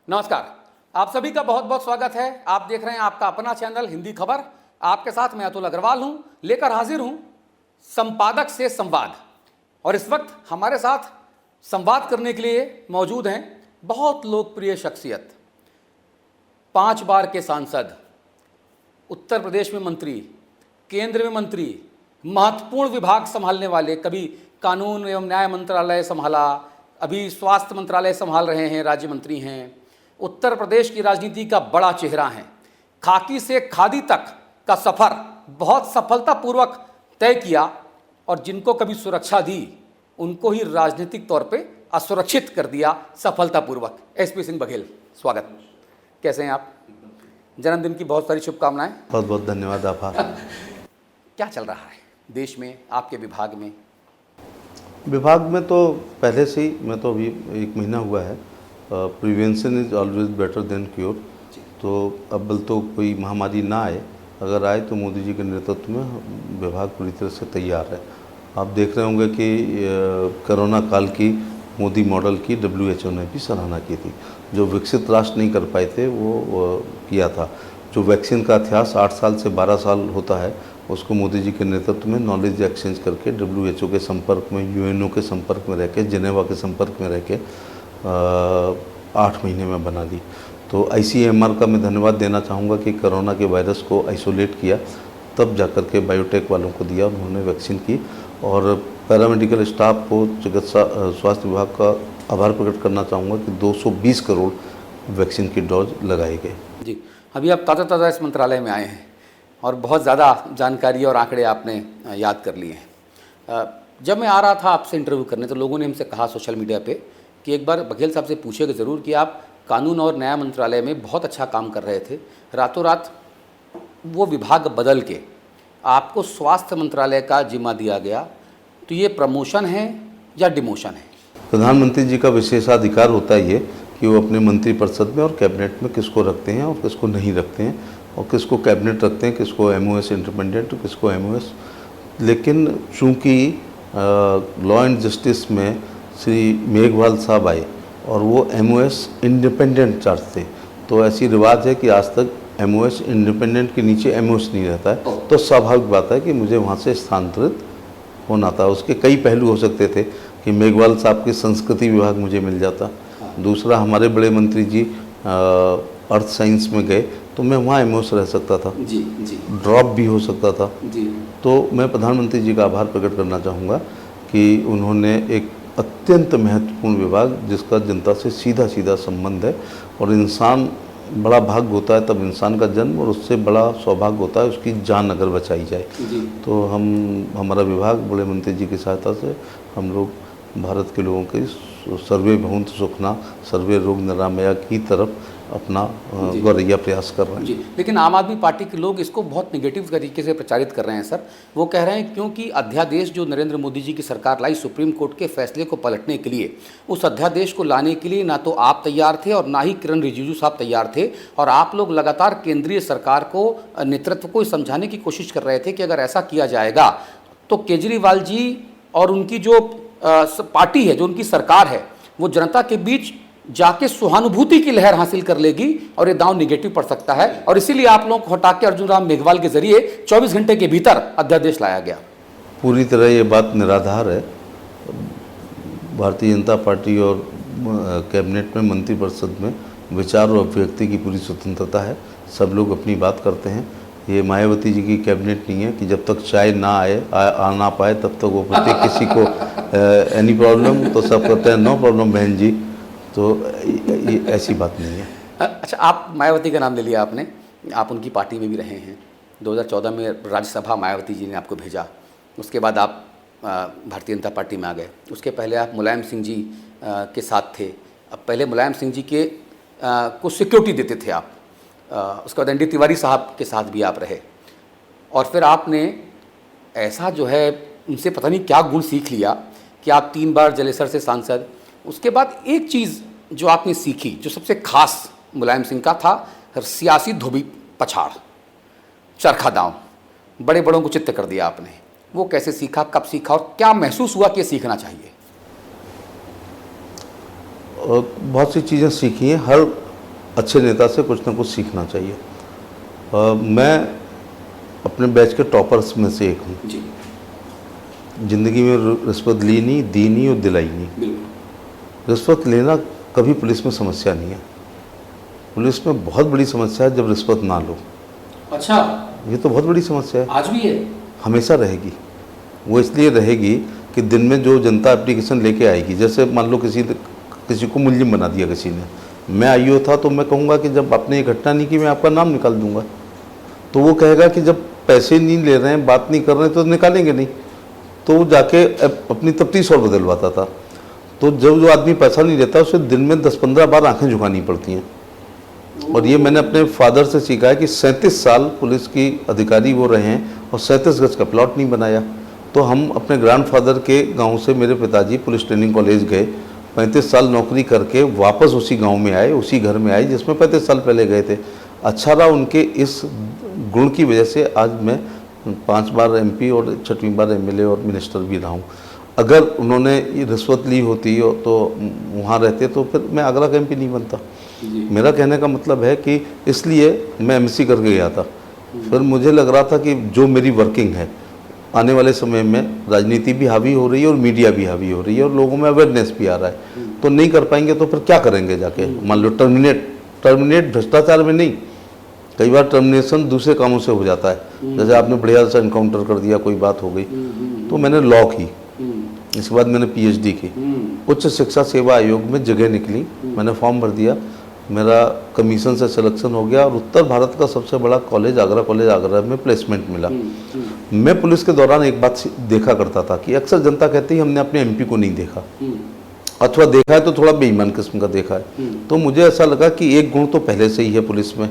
नमस्कार, आप सभी का बहुत बहुत स्वागत है। आप देख रहे हैं आपका अपना चैनल हिंदी खबर। आपके साथ मैं अतुल अग्रवाल हूं, लेकर हाजिर हूं संपादक से संवाद। और इस वक्त हमारे साथ संवाद करने के लिए मौजूद हैं बहुत लोकप्रिय शख्सियत, 5 बार के सांसद, उत्तर प्रदेश में मंत्री, केंद्र में मंत्री, महत्वपूर्ण विभाग संभालने वाले, कभी कानून एवं न्याय मंत्रालय संभाला, अभी स्वास्थ्य मंत्रालय संभाल रहे हैं, राज्य मंत्री हैं, उत्तर प्रदेश की राजनीति का बड़ा चेहरा हैं। खाकी से खादी तक का सफ़र बहुत सफलतापूर्वक तय किया और जिनको कभी सुरक्षा दी उनको ही राजनीतिक तौर पे असुरक्षित कर दिया सफलतापूर्वक। एसपी सिंह बघेल, स्वागत। कैसे हैं आप? जन्मदिन की बहुत सारी शुभकामनाएं। बहुत बहुत धन्यवाद, आभार। क्या चल रहा है देश में, आपके विभाग में? विभाग में तो पहले से ही, मैं तो अभी 1 महीना हुआ है, prevention is always better than cure. तो अव्वल तो कोई महामारी ना आए, अगर आए तो मोदी जी के नेतृत्व में विभाग पूरी तरह से तैयार है। आप देख रहे होंगे कि कोरोना काल की मोदी मॉडल की WHO ने भी सराहना की थी। जो विकसित राष्ट्र नहीं कर पाए थे वो किया था। जो वैक्सीन का इतिहास 8 साल से 12 साल होता है, उसको मोदी जी के नेतृत्व में नॉलेज एक्सचेंज करके WHO के संपर्क में, UNO के संपर्क में रह के, जिनेवा के संपर्क में रह के 8 महीने में बना दी। तो ICMR का मैं धन्यवाद देना चाहूँगा कि कोरोना के वायरस को आइसोलेट किया, तब जाकर के बायोटेक वालों को दिया, उन्होंने वैक्सीन की। और पैरामेडिकल स्टाफ को, चिकित्सा स्वास्थ्य विभाग का आभार प्रकट करना चाहूँगा कि 220 करोड़ वैक्सीन की डोज लगाए गए। जी, अभी आप ताज़ा इस मंत्रालय में आए हैं और बहुत ज़्यादा जानकारी और आंकड़े आपने याद कर लिए हैं। जब मैं आ रहा था आपसे इंटरव्यू करने तो लोगों ने हमसे कहा सोशल मीडिया पे कि एक बार बघेल साहब से पूछिएगा ज़रूर कि आप कानून और न्याय मंत्रालय में बहुत अच्छा काम कर रहे थे, रातों रात वो विभाग बदल के आपको स्वास्थ्य मंत्रालय का जिम्मा दिया गया, तो ये प्रमोशन है या डिमोशन है? प्रधानमंत्री जी का विशेषाधिकार होता है ये कि वो अपने मंत्रिपरिषद में और कैबिनेट में किसको रखते हैं और किसको नहीं रखते हैं, और किसको कैबिनेट रखते हैं, किसको MOS इंडिपेंडेंट, किसको MOS। लेकिन चूँकि लॉ एंड जस्टिस में श्री मेघवाल साहब आए और वो MOS इंडिपेंडेंट चार्ज थे, तो ऐसी रिवाज है कि आज तक MOS इंडिपेंडेंट के नीचे MOS नहीं रहता है। तो स्वाभाविक बात है कि मुझे वहाँ से स्थानांतरित होना था। उसके कई पहलू हो सकते थे कि मेघवाल साहब के संस्कृति विभाग मुझे मिल जाता। दूसरा, हमारे बड़े मंत्री जी अर्थ साइंस में गए तो मैं वहाँ MOS रह सकता था, जी जी, ड्रॉप भी हो सकता था जी। तो मैं प्रधानमंत्री जी का आभार प्रकट करना चाहूँगा कि उन्होंने एक अत्यंत महत्वपूर्ण विभाग, जिसका जनता से सीधा सीधा संबंध है, और इंसान बड़ा भाग्य होता है तब इंसान का जन्म, और उससे बड़ा सौभाग्य होता है उसकी जान अगर बचाई जाए। तो हमारा विभाग बड़े मंत्री जी की सहायता से हम लोग भारत के लोगों के सर्वे भवन्तु सुखना सर्वे रोग निरामया की तरफ अपना गौरैया प्रयास कर रहे हैं। जी, लेकिन आम आदमी पार्टी के लोग इसको बहुत नेगेटिव तरीके से प्रचारित कर रहे हैं सर। वो कह रहे हैं क्योंकि अध्यादेश जो नरेंद्र मोदी जी की सरकार लाई सुप्रीम कोर्ट के फैसले को पलटने के लिए, उस अध्यादेश को लाने के लिए ना तो आप तैयार थे और ना ही किरण रिजिजू साहब तैयार थे, और आप लोग लगातार केंद्रीय सरकार को, नेतृत्व को समझाने की कोशिश कर रहे थे कि अगर ऐसा किया जाएगा तो केजरीवाल जी और उनकी जो पार्टी है, जो उनकी सरकार है, वो जनता के बीच जाके सहानुभूति की लहर हासिल कर लेगी और ये दांव निगेटिव पड़ सकता है, और इसीलिए आप लोगों को हटा के अर्जुन राम मेघवाल के जरिए 24 घंटे के भीतर अध्यादेश लाया गया। पूरी तरह ये बात निराधार है। भारतीय जनता पार्टी और कैबिनेट में, मंत्रिपरिषद में विचार और अभिव्यक्ति की पूरी स्वतंत्रता है। सब लोग अपनी बात करते हैं। ये मायावती जी की कैबिनेट नहीं है कि जब तक चाय ना आ ना पाए तब तक वो प्रत्येक किसी को एनी प्रॉब्लम, तो सब कहते हैं नो प्रॉब्लम बहन जी। तो ये ऐसी बात नहीं है। अच्छा, आप मायावती का नाम ले लिया आपने, आप उनकी पार्टी में भी रहे हैं। 2014 में राज्यसभा मायावती जी ने आपको भेजा, उसके बाद आप भारतीय जनता पार्टी में आ गए। उसके पहले आप मुलायम सिंह जी के साथ थे। अब पहले मुलायम सिंह जी के को सिक्योरिटी देते थे आप, उसके बाद ND तिवारी साहब के साथ भी आप रहे, और फिर आपने ऐसा जो है उनसे पता नहीं क्या गुण सीख लिया कि आप 3 बार जलेसर से सांसद। उसके बाद एक चीज़ जो आपने सीखी, जो सबसे खास मुलायम सिंह का था, सियासी धोबी पछाड़, चरखा दांव, बड़े बड़ों को चित्त कर दिया आपने। वो कैसे सीखा, कब सीखा, और क्या महसूस हुआ कि सीखना चाहिए? बहुत सी चीज़ें सीखी हैं। हर अच्छे नेता से कुछ ना कुछ सीखना चाहिए। मैं अपने बैच के टॉपर्स में से एक हूँ। जी, ज़िंदगी में रिश्वत ली नहीं, दी नहीं और दिलाई नहीं। बिल्कुल। रिश्वत लेना कभी पुलिस में समस्या नहीं है। पुलिस में बहुत बड़ी समस्या है जब रिश्वत ना लो। अच्छा, ये तो बहुत बड़ी समस्या है, आज भी है? हमेशा रहेगी। वो इसलिए रहेगी कि दिन में जो जनता एप्लीकेशन लेके आएगी, जैसे मान लो किसी को मुलजिम बना दिया किसी ने, मैं आईओ था तो मैं कहूँगा कि जब आपने ये घटना नहीं की मैं आपका नाम निकाल दूंगा। तो वो कहेगा कि जब पैसे नहीं ले रहे हैं, बात नहीं कर रहे हैं तो निकालेंगे नहीं। तो वो जाके अपनी तफ्तीश और बदलवाता था। तो जब जो आदमी पैसा नहीं लेता उसे दिन में 10-15 बार आंखें झुकानी पड़ती हैं। और ये मैंने अपने फादर से सीखा है कि 37 साल पुलिस की अधिकारी वो रहे हैं और 37 गज का प्लॉट नहीं बनाया। तो हम अपने ग्रैंडफादर के गांव से मेरे पिताजी पुलिस ट्रेनिंग कॉलेज गए, 35 साल नौकरी करके वापस उसी गांव में आए, उसी घर में आए जिसमें 35 साल पहले गए थे। अच्छा रहा उनके इस गुण की वजह से आज मैं 5 बार एमपी और 6वीं बार एमएलए और मिनिस्टर भी रहा हूँ। अगर उन्होंने ये रिश्वत ली होती तो वहाँ रहते तो फिर मैं आगरा का एमपी नहीं बनता। मेरा कहने का मतलब है कि इसलिए मैं एमएससी करके गया था। फिर मुझे लग रहा था कि जो मेरी वर्किंग है आने वाले समय में राजनीति भी हावी हो रही है और मीडिया भी हावी हो रही है और लोगों में अवेयरनेस भी आ रहा है, तो नहीं कर पाएंगे तो फिर क्या करेंगे जाके। मान लो टर्मिनेट भ्रष्टाचार में नहीं, कई बार टर्मिनेशन दूसरे कामों से हो जाता है। जैसे आपने बढ़िया सा इनकाउंटर कर दिया, कोई बात हो गई। तो मैंने लॉ की, इसके बाद मैंने पीएचडी की, उच्च शिक्षा सेवा आयोग में जगह निकली, मैंने फॉर्म भर दिया, मेरा कमीशन से सिलेक्शन हो गया और उत्तर भारत का सबसे बड़ा कॉलेज आगरा में प्लेसमेंट मिला। मैं पुलिस के दौरान एक बात देखा करता था कि अक्सर जनता कहती है हमने अपने एमपी को नहीं देखा, अथवा देखा है तो थोड़ा बेईमान किस्म का देखा है। तो मुझे ऐसा लगा कि एक गुण तो पहले से ही है पुलिस में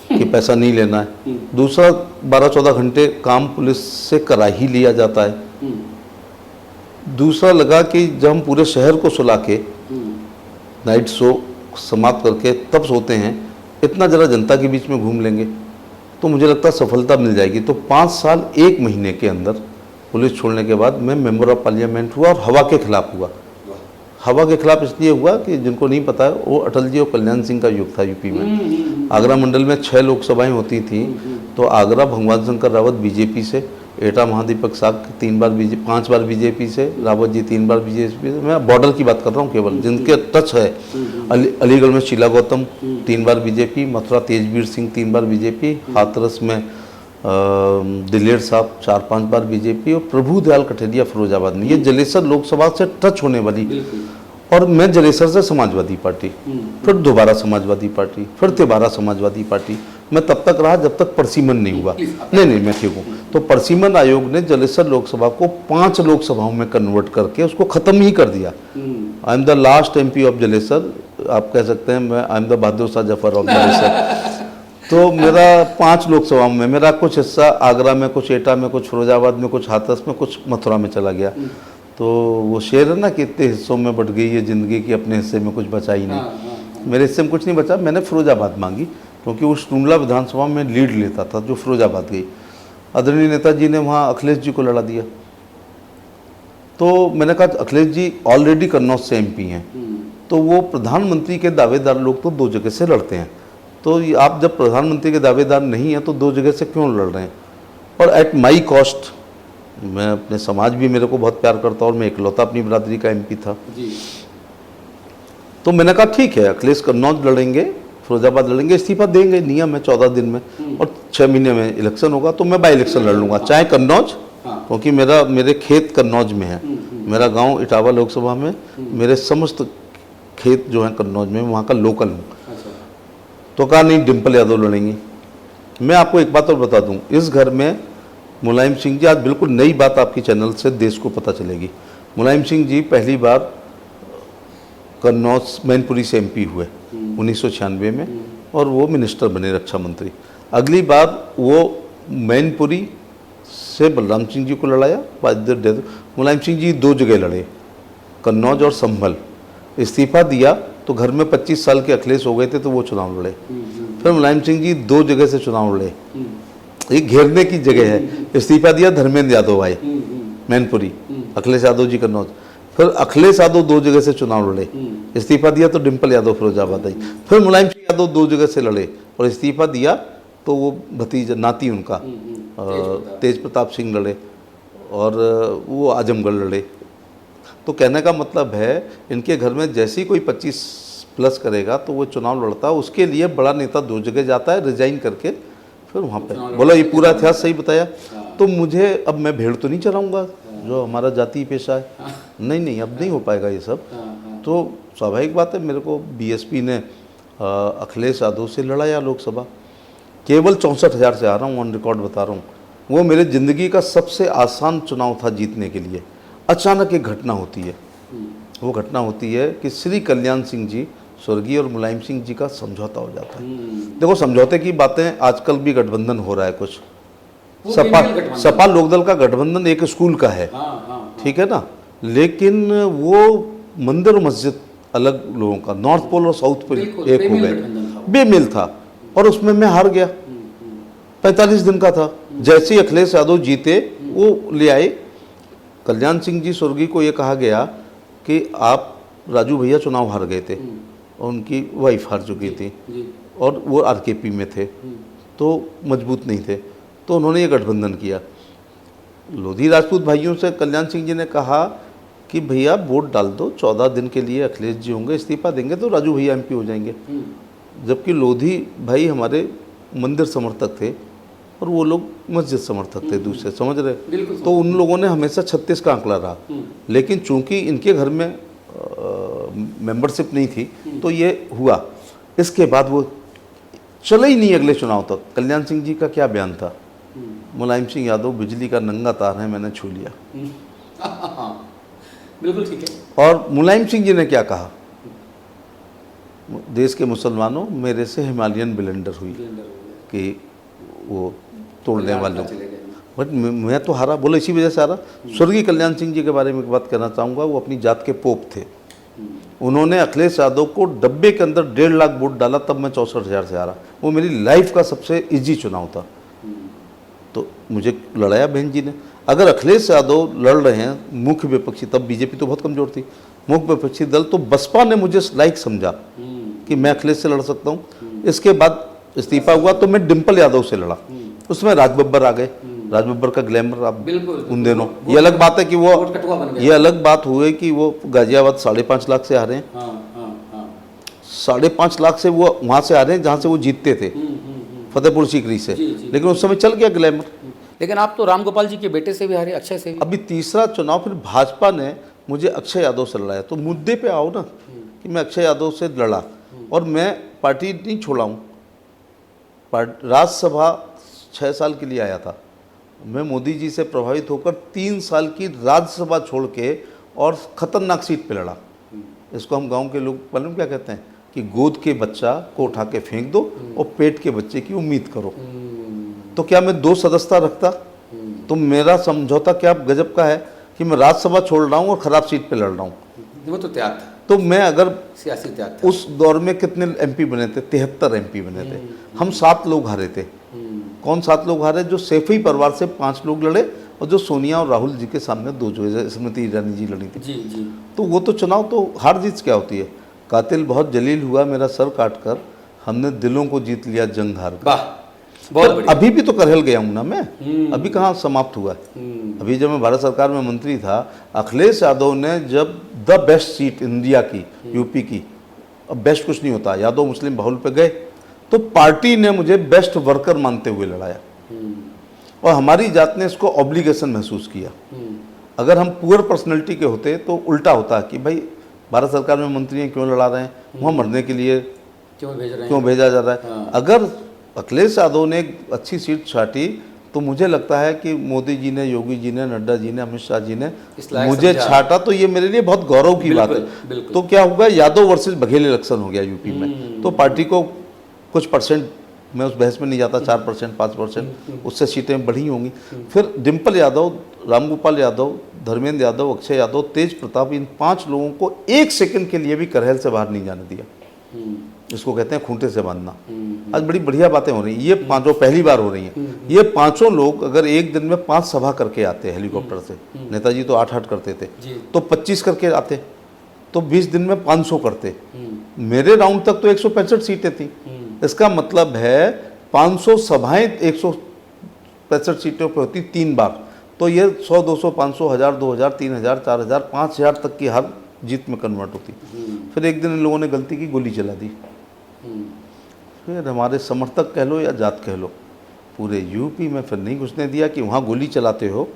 कि पैसा नहीं लेना है। दूसरा, 12-14 घंटे काम पुलिस से करा ही लिया जाता है। दूसरा लगा कि जब हम पूरे शहर को सुला के नाइट शो समाप्त करके तब सोते हैं, इतना जरा जनता के बीच में घूम लेंगे तो मुझे लगता है सफलता मिल जाएगी। तो 5 साल 1 महीने के अंदर पुलिस छोड़ने के बाद मैं मेंबर ऑफ पार्लियामेंट हुआ और हवा के खिलाफ हुआ। हवा के खिलाफ इसलिए हुआ कि जिनको नहीं पता है, वो अटल जी और कल्याण सिंह का युग था यूपी में। आगरा मंडल में 6 लोकसभाएं होती थी, तो आगरा भगवान शंकर रावत बीजेपी से, एटा महादीपक साग 5 बार बीजेपी से, रावत जी 3 बार बीजेपी से। मैं बॉर्डर की बात कर रहा हूँ केवल, जिनके टच है। अलीगढ़ में शीला गौतम 3 बार बीजेपी, मथुरा तेजवीर सिंह 3 बार बीजेपी, हाथरस में दिलेर साहब 4-5 बार बीजेपी और प्रभु दयाल कठेरिया फिरोजाबाद में। ये जलेसर लोकसभा से टच होने वाली। और मैं जलेसर से समाजवादी पार्टी, फिर दोबारा समाजवादी पार्टी, फिर तिबारा समाजवादी पार्टी। मैं तब तक रहा जब तक परसीमन नहीं हुआ। नहीं मैं ठीक हूँ। तो परसीमन आयोग ने जलेसर लोकसभा को 5 लोकसभाओं में कन्वर्ट करके उसको ख़त्म ही कर दिया। I am the last MP of Jalesar, आप कह सकते हैं मैं I am the Bahadur Shah Zafar of Jalesar. तो मेरा 5 लोकसभाओं में मेरा कुछ हिस्सा आगरा में, कुछ एटा में, कुछ फिरोजाबाद में, कुछ हाथरस में, कुछ मथुरा में चला गया। तो वो शेर है ना कि इतने हिस्सों में बट गई है ज़िंदगी की, अपने हिस्से में कुछ बचा ही नहीं। मेरे हिस्से में कुछ नहीं बचा। मैंने फिरोजाबाद मांगी क्योंकि उस टुंडला विधानसभा में लीड लेता था जो फिरोजाबाद गई। आदरणीय नेताजी ने वहाँ अखिलेश जी को लड़ा दिया। तो मैंने कहा अखिलेश जी ऑलरेडी कन्नौज से एमपी हैं, तो वो प्रधानमंत्री के दावेदार लोग तो 2 जगह से लड़ते हैं, तो आप जब प्रधानमंत्री के दावेदार नहीं हैं तो 2 जगह से क्यों लड़ रहे हैं। और एट माई कॉस्ट, मैं अपने समाज भी मेरे को बहुत प्यार करता और मैं इकलौता अपनी बिरादरी का एमपी था जी। तो मैंने कहा ठीक है, अखिलेश कन्नौज लड़ेंगे, फिरोजाबाद लड़ेंगे, इस्तीफा देंगे, नियम है 14 दिन में, और 6 महीने में इलेक्शन होगा तो मैं बाई इलेक्शन लड़ लूँगा, चाहे कन्नौज, क्योंकि मेरे खेत कन्नौज में है, मेरा गांव इटावा लोकसभा में, मेरे समस्त खेत जो हैं कन्नौज में, वहाँ का लोकल हूँ। तो कहा नहीं, डिम्पल यादव लड़ेंगी। मैं आपको एक बात और बता दूँ, इस घर में मुलायम सिंह जी, आज बिल्कुल नई बात आपकी चैनल से देश को पता चलेगी, मुलायम सिंह जी पहली बार कन्नौज मैनपुरी से एमपी हुए 1996 में और वो मिनिस्टर बने, रक्षा मंत्री। अगली बार वो मैनपुरी से बलराम सिंह जी को लड़ाया, मुलायम सिंह जी 2 जगह लड़े, कन्नौज और संभल। इस्तीफा दिया तो घर में 25 साल के अखिलेश हो गए थे तो वो चुनाव लड़े। फिर मुलायम सिंह जी 2 जगह से चुनाव लड़े, एक घेरने की जगह है, इस्तीफा दिया, धर्मेंद्र यादव आए मैनपुरी, अखिलेश यादव जी कन्नौज। फिर अखिलेश यादव 2 जगह से चुनाव लड़े, इस्तीफा दिया तो डिम्पल यादव फिरोजाबाद आई। फिर मुलायम सिंह यादव 2 जगह से लड़े और इस्तीफा दिया तो वो भतीजा नाती उनका तेज प्रताप सिंह लड़े और वो आजमगढ़ लड़े। तो कहने का मतलब है इनके घर में जैसे ही कोई 25 प्लस करेगा तो वो चुनाव लड़ता है, उसके लिए बड़ा नेता 2 जगह जाता है रिजाइन करके फिर वहाँ पे बोला। ये पूरा इतिहास सही बताया। तो मुझे अब मैं भेड़ तो नहीं चलाऊंगा जो हमारा जातीय पेशा है, नहीं अब नहीं हो पाएगा ये सब। तो स्वाभाविक बात है, मेरे को बीएसपी ने अखिलेश यादव से लड़ाया लोकसभा, केवल 64,000 से आ रहा हूँ, ऑन रिकॉर्ड बता रहा हूँ। वो मेरे ज़िंदगी का सबसे आसान चुनाव था जीतने के लिए। अचानक एक घटना होती है, वो घटना होती है कि श्री कल्याण सिंह जी स्वर्गीय और मुलायम सिंह जी का समझौता हो जाता है। देखो समझौते की बातें आजकल भी गठबंधन हो रहा है कुछ, सपा लोकदल का गठबंधन एक स्कूल का है, ठीक है ना, लेकिन वो मंदिर और मस्जिद अलग लोगों का, नॉर्थ पोल और साउथ पोल एक हो गए, बेमेल था और उसमें मैं हार गया। 45 दिन का था। जैसे ही अखिलेश यादव जीते वो ले आए, कल्याण सिंह जी स्वर्गीय को ये कहा गया कि आप राजू भैया चुनाव हार गए थे और उनकी वाइफ हार चुकी थी और वो आरकेपी में थे तो मजबूत नहीं थे, तो उन्होंने ये गठबंधन किया। लोधी राजपूत भाइयों से कल्याण सिंह जी ने कहा कि भैया वोट डाल दो, 14 दिन के लिए अखिलेश जी होंगे, इस्तीफा देंगे तो राजू भैया एमपी हो जाएंगे। जबकि लोधी भाई हमारे मंदिर समर्थक थे और वो लोग मस्जिद समर्थक थे दूसरे, समझ रहे। तो उन लोगों ने हमेशा 36 का आंकड़ा रहा, लेकिन चूंकि इनके घर में मेंबरशिप नहीं थी तो ये हुआ। इसके बाद वो चले ही नहीं अगले चुनाव तक। कल्याण सिंह जी का क्या बयान था, मुलायम सिंह यादव बिजली का नंगा तार है, मैंने छू लिया। बिल्कुल ठीक है। और मुलायम सिंह जी ने क्या कहा, देश के मुसलमानों मेरे से हिमालयन ब्लेंडर हुई कि वो तोड़ने वाले, बट मैं तो हारा। बोले इसी वजह से हारा। स्वर्गीय कल्याण सिंह जी के बारे में एक बात कहना चाहूँगा, वो अपनी जात के पोप थे। उन्होंने अखिलेश यादव को डब्बे के अंदर 1.5 लाख वोट डाला, तब मैं 64,000 से हारा। वो मेरी लाइफ का सबसे इजी चुनाव था। तो मुझे लड़ाया बहन जी ने। अगर अखिलेश यादव लड़ रहे हैं मुख्य विपक्षी, तब बीजेपी तो बहुत कमजोर थी, मुख्य विपक्षी दल, तो बसपा ने मुझे लाइक समझा कि मैं अखिलेश से लड़ सकता हूँ। इसके बाद इस्तीफा हुआ तो मैं डिम्पल यादव से लड़ा, उसमें राज बब्बर आ गए। राज बब्बर का ग्लैमर आप उन दिनों, ये अलग बात है कि वो, ये अलग बात हुई कि वो गाजियाबाद 5.5 लाख से हारे हैं। 5.5 लाख से वो वहाँ से हारे हैं जहाँ से वो जीतते थे, फतेहपुर सीकरी से, लेकिन उस समय चल गया ग्लैमर। लेकिन आप तो रामगोपाल जी के बेटे से भी हारे, अक्षय से भी। अभी तीसरा चुनाव फिर भाजपा ने मुझे अक्षय यादव से लड़ाया। तो मुद्दे पे आओ ना कि मैं अक्षय यादव से लड़ा और मैं पार्टी नहीं छोड़ा हूँ। राज्यसभा 6 साल के लिए आया था मैं, मोदी जी से प्रभावित होकर 3 साल की राज्यसभा छोड़ के और खतरनाक सीट पे लड़ा। इसको हम गांव के लोग मालूम क्या कहते हैं कि गोद के बच्चा को उठा के फेंक दो और पेट के बच्चे की उम्मीद करो। तो क्या मैं 2 सदस्यता रखता? तो मेरा समझौता क्या गजब का है कि मैं राज्यसभा छोड़ रहा हूँ और खराब सीट पे लड़ रहा हूँ। वो तो त्याग था। तो मैं अगर सियासी त्याग था। उस दौर में कितने एमपी बने थे? 73 एमपी बने थे। हम 7 लोग हारे थे। कौन 7 लोग हारे? जो सैफी परिवार से 5 लोग लड़े और जो सोनिया और राहुल जी के सामने 2 जो स्मृति ईरानी जी लड़ी थी। जी। तो वो तो चुनाव तो हार जीत क्या होती है। कातिल बहुत जलील हुआ मेरा सर काट कर, हमने दिलों को जीत लिया जंग हार कर। बहुत बढ़िया। अभी भी तो करहल गया हूँ ना मैं, अभी कहाँ समाप्त हुआ है। अभी जब मैं भारत सरकार में मंत्री था, अखिलेश यादव ने जब द बेस्ट सीट इंडिया की, यूपी की, अब बेस्ट कुछ नहीं होता, यादव मुस्लिम बाहुल पे गए तो पार्टी ने मुझे बेस्ट वर्कर मानते हुए लड़ाया और हमारी जात ने इसको ऑब्लिगेशन महसूस किया। अगर हम पुअर पर्सनैलिटी के होते तो उल्टा होता कि भाई भारत सरकार में मंत्री हैं, क्यों लड़ा रहे हैं, वहाँ मरने के लिए क्यों भेजा जा रहा है। अगर अखिलेश यादव ने एक अच्छी सीट छाटी तो मुझे लगता है कि मोदी जी ने, योगी जी ने, नड्डा जी ने, अमित शाह जी ने मुझे छाटा, तो ये मेरे लिए बहुत गौरव की बात है। तो क्या हुआ, यादव वर्सेस बघेल इलेक्शन हो गया यूपी में, तो पार्टी को कुछ परसेंट, मैं उस बहस में नहीं जाता, 4%, 5%, उससे सीटें बढ़ी होंगी। फिर डिम्पल यादव, रामगोपाल यादव, धर्मेंद्र यादव, अक्षय यादव, तेज प्रताप, इन 5 लोगों को 1 सेकंड के लिए भी करहल से बाहर नहीं जाने दिया। इसको कहते हैं खूंटे से बांधना। आज बड़ी बढ़िया बातें हो रही हैं, ये पांचों पहली बार हो रही हैं। ये पांचों लोग अगर एक दिन में 5 सभा करके आते हेलीकॉप्टर से, नेताजी तो 8-8 करते थे, तो 25 करके आते तो 20 दिन में 500 करते। मेरे राउंड तक तो 165 सीटें थी। इसका मतलब है 500 सभाएं 165 सीटों पर होती 3 बार, तो ये 100, 200, 500, 1000, 2000, 3000, 4000, 5000 तक की हार जीत में कन्वर्ट होती। फिर एक दिन इन लोगों ने गलती की, गोली चला दी। फिर हमारे समर्थक कह लो या जात कह लो, पूरे यूपी में फिर नहीं घुसने दिया कि वहाँ गोली चलाते हो